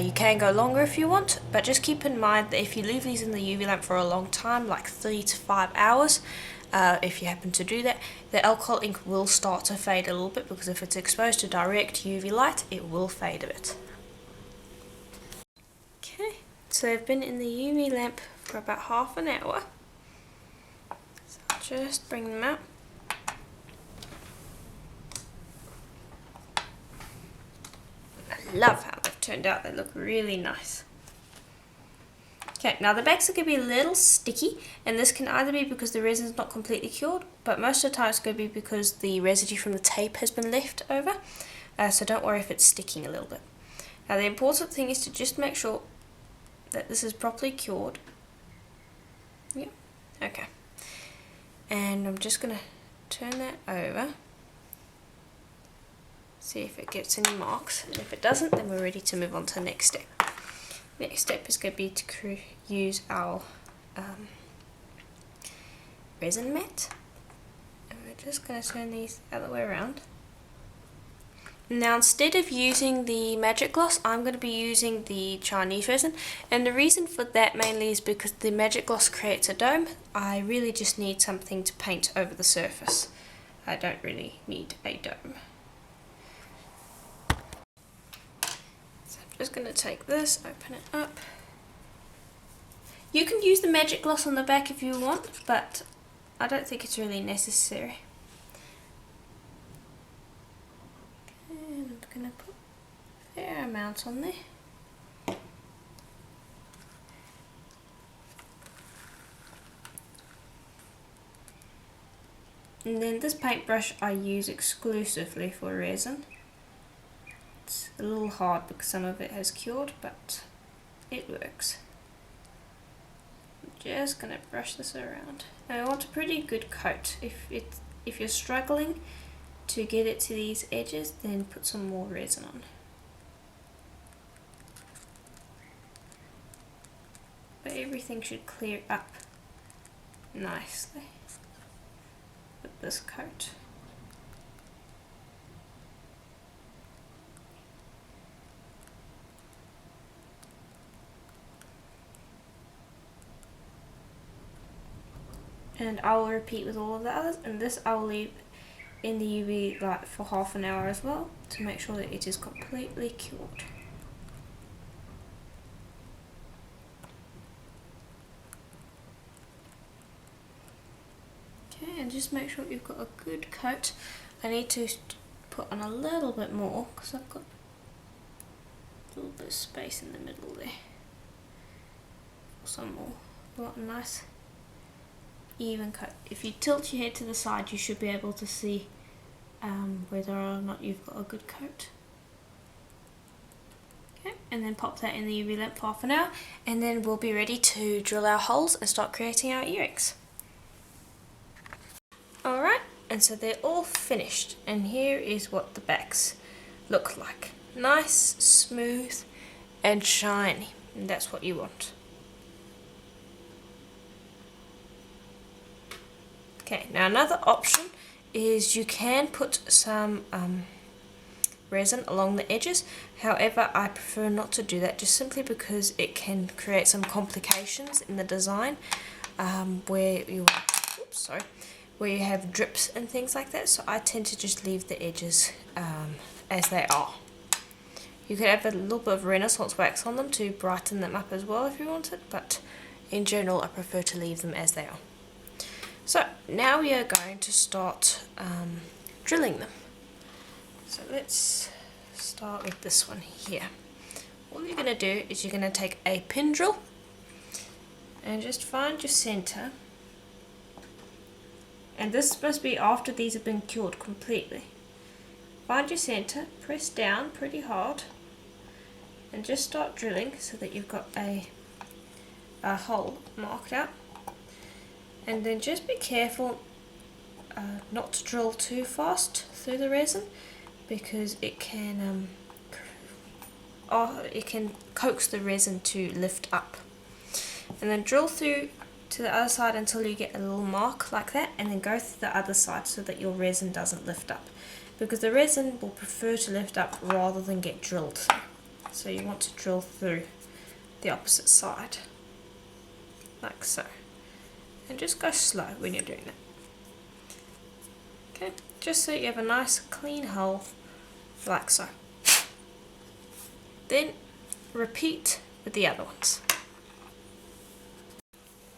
You can go longer if you want, but just keep in mind that if you leave these in the UV lamp for a long time, like 3 to 5 hours, if you happen to do that, the alcohol ink will start to fade a little bit, because if it's exposed to direct UV light, it will fade a bit. Okay, so I've been in the UV lamp for about half an hour, so I'll just bring them out. I love how they've turned out, they look really nice. Okay, now the backs are going to be a little sticky, and this can either be because the resin's not completely cured, but most of the time it's going to be because the residue from the tape has been left over, so don't worry if it's sticking a little bit. Now the important thing is to just make sure that this is properly cured. Yep, okay. And I'm just going to turn that over, see if it gets any marks, and if it doesn't, then we're ready to move on to the next step. Next step is going to be to use our resin mat, and we're just going to turn these the other way around. Now instead of using the magic gloss, I'm going to be using the Chinese resin, and the reason for that mainly is because the magic gloss creates a dome. I really just need something to paint over the surface. I don't really need a dome. Just going to take this, open it up. You can use the magic gloss on the back if you want, but I don't think it's really necessary. Okay, and I'm going to put a fair amount on there. And then this paintbrush I use exclusively for resin. It's a little hard because some of it has cured, but it works. I'm just going to brush this around. Now I want a pretty good coat. If you're struggling to get it to these edges, then put some more resin on. But everything should clear up nicely with this coat. And I will repeat with all of the others, and this I will leave in the UV light for half an hour as well to make sure that it is completely cured. Okay, and just make sure you've got a good coat. I need to put on a little bit more because I've got a little bit of space in the middle there. Some more. I want a nice even coat. If you tilt your head to the side, you should be able to see whether or not you've got a good coat. Okay, and then pop that in the UV lamp for half an hour, and then we'll be ready to drill our holes and start creating our earrings. Alright, and so they're all finished, and here is what the backs look like. Nice, smooth and shiny, and that's what you want. Okay, now another option is you can put some resin along the edges. However, I prefer not to do that just simply because it can create some complications in the design where you have drips and things like that. So I tend to just leave the edges as they are. You could have a little bit of Renaissance wax on them to brighten them up as well if you wanted, but in general I prefer to leave them as they are. So now we are going to start drilling them. So let's start with this one here. All you're going to do is you're going to take a pin drill and just find your center. And this must be after these have been cured completely. Find your center, press down pretty hard, and just start drilling so that you've got a hole marked out. And then just be careful not to drill too fast through the resin, because it can coax the resin to lift up. And then drill through to the other side until you get a little mark like that, and then go through the other side so that your resin doesn't lift up, because the resin will prefer to lift up rather than get drilled through. So you want to drill through the opposite side, like so. And just go slow when you're doing it. Okay, just so you have a nice clean hole, like so. Then repeat with the other ones.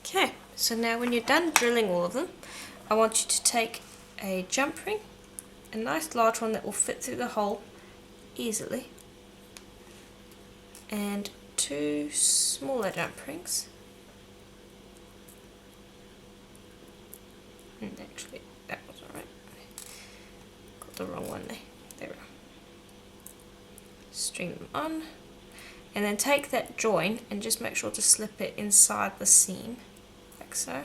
Okay, so now when you're done drilling all of them, I want you to take a jump ring, a nice large one that will fit through the hole easily, and two smaller jump rings Actually, that wasn't right. Got the wrong one there. There we go. String them on. And then take that join and just make sure to slip it inside the seam, like so.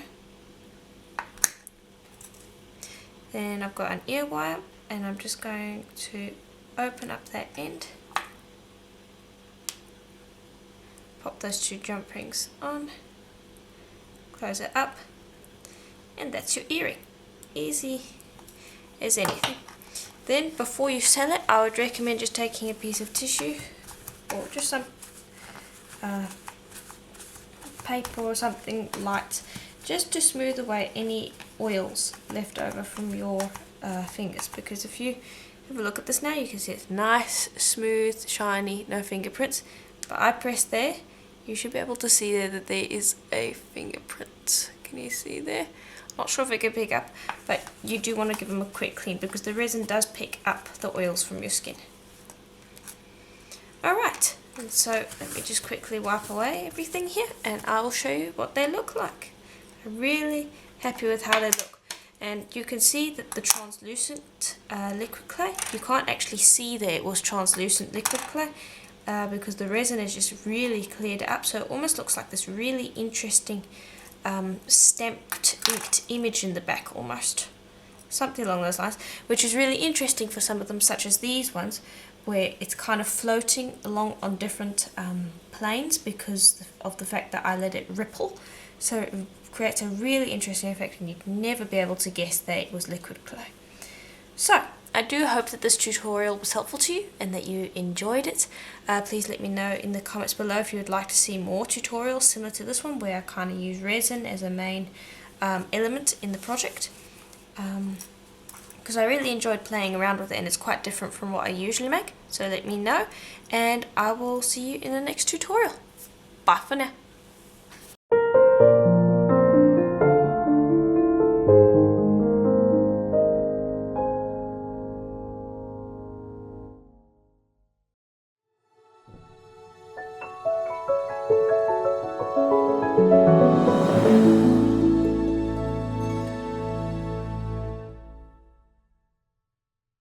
Then I've got an ear wire, and I'm just going to open up that end. Pop those 2 jump rings on. Close it up. And that's your earring. Easy as anything. Then before you sell it, I would recommend just taking a piece of tissue or just some paper or something light, just to smooth away any oils left over from your fingers, because if you have a look at this now, you can see it's nice, smooth, shiny, no fingerprints. But I press there, you should be able to see there that there is a fingerprint. Can you see there? Not sure if it can pick up, but you do want to give them a quick clean because the resin does pick up the oils from your skin. Alright, and so let me just quickly wipe away everything here and I will show you what they look like. I'm really happy with how they look. And you can see that the translucent liquid clay, you can't actually see there it was translucent liquid clay because the resin has just really cleared it up, so it almost looks like this really interesting stamped inked image in the back almost. Something along those lines, which is really interesting for some of them, such as these ones, where it's kind of floating along on different planes because of the fact that I let it ripple. So it creates a really interesting effect and you'd never be able to guess that it was liquid clay. So I do hope that this tutorial was helpful to you and that you enjoyed it. Please let me know in the comments below if you would like to see more tutorials similar to this one, where I kind of use resin as a main element in the project. Because I really enjoyed playing around with it and it's quite different from what I usually make. So let me know and I will see you in the next tutorial. Bye for now.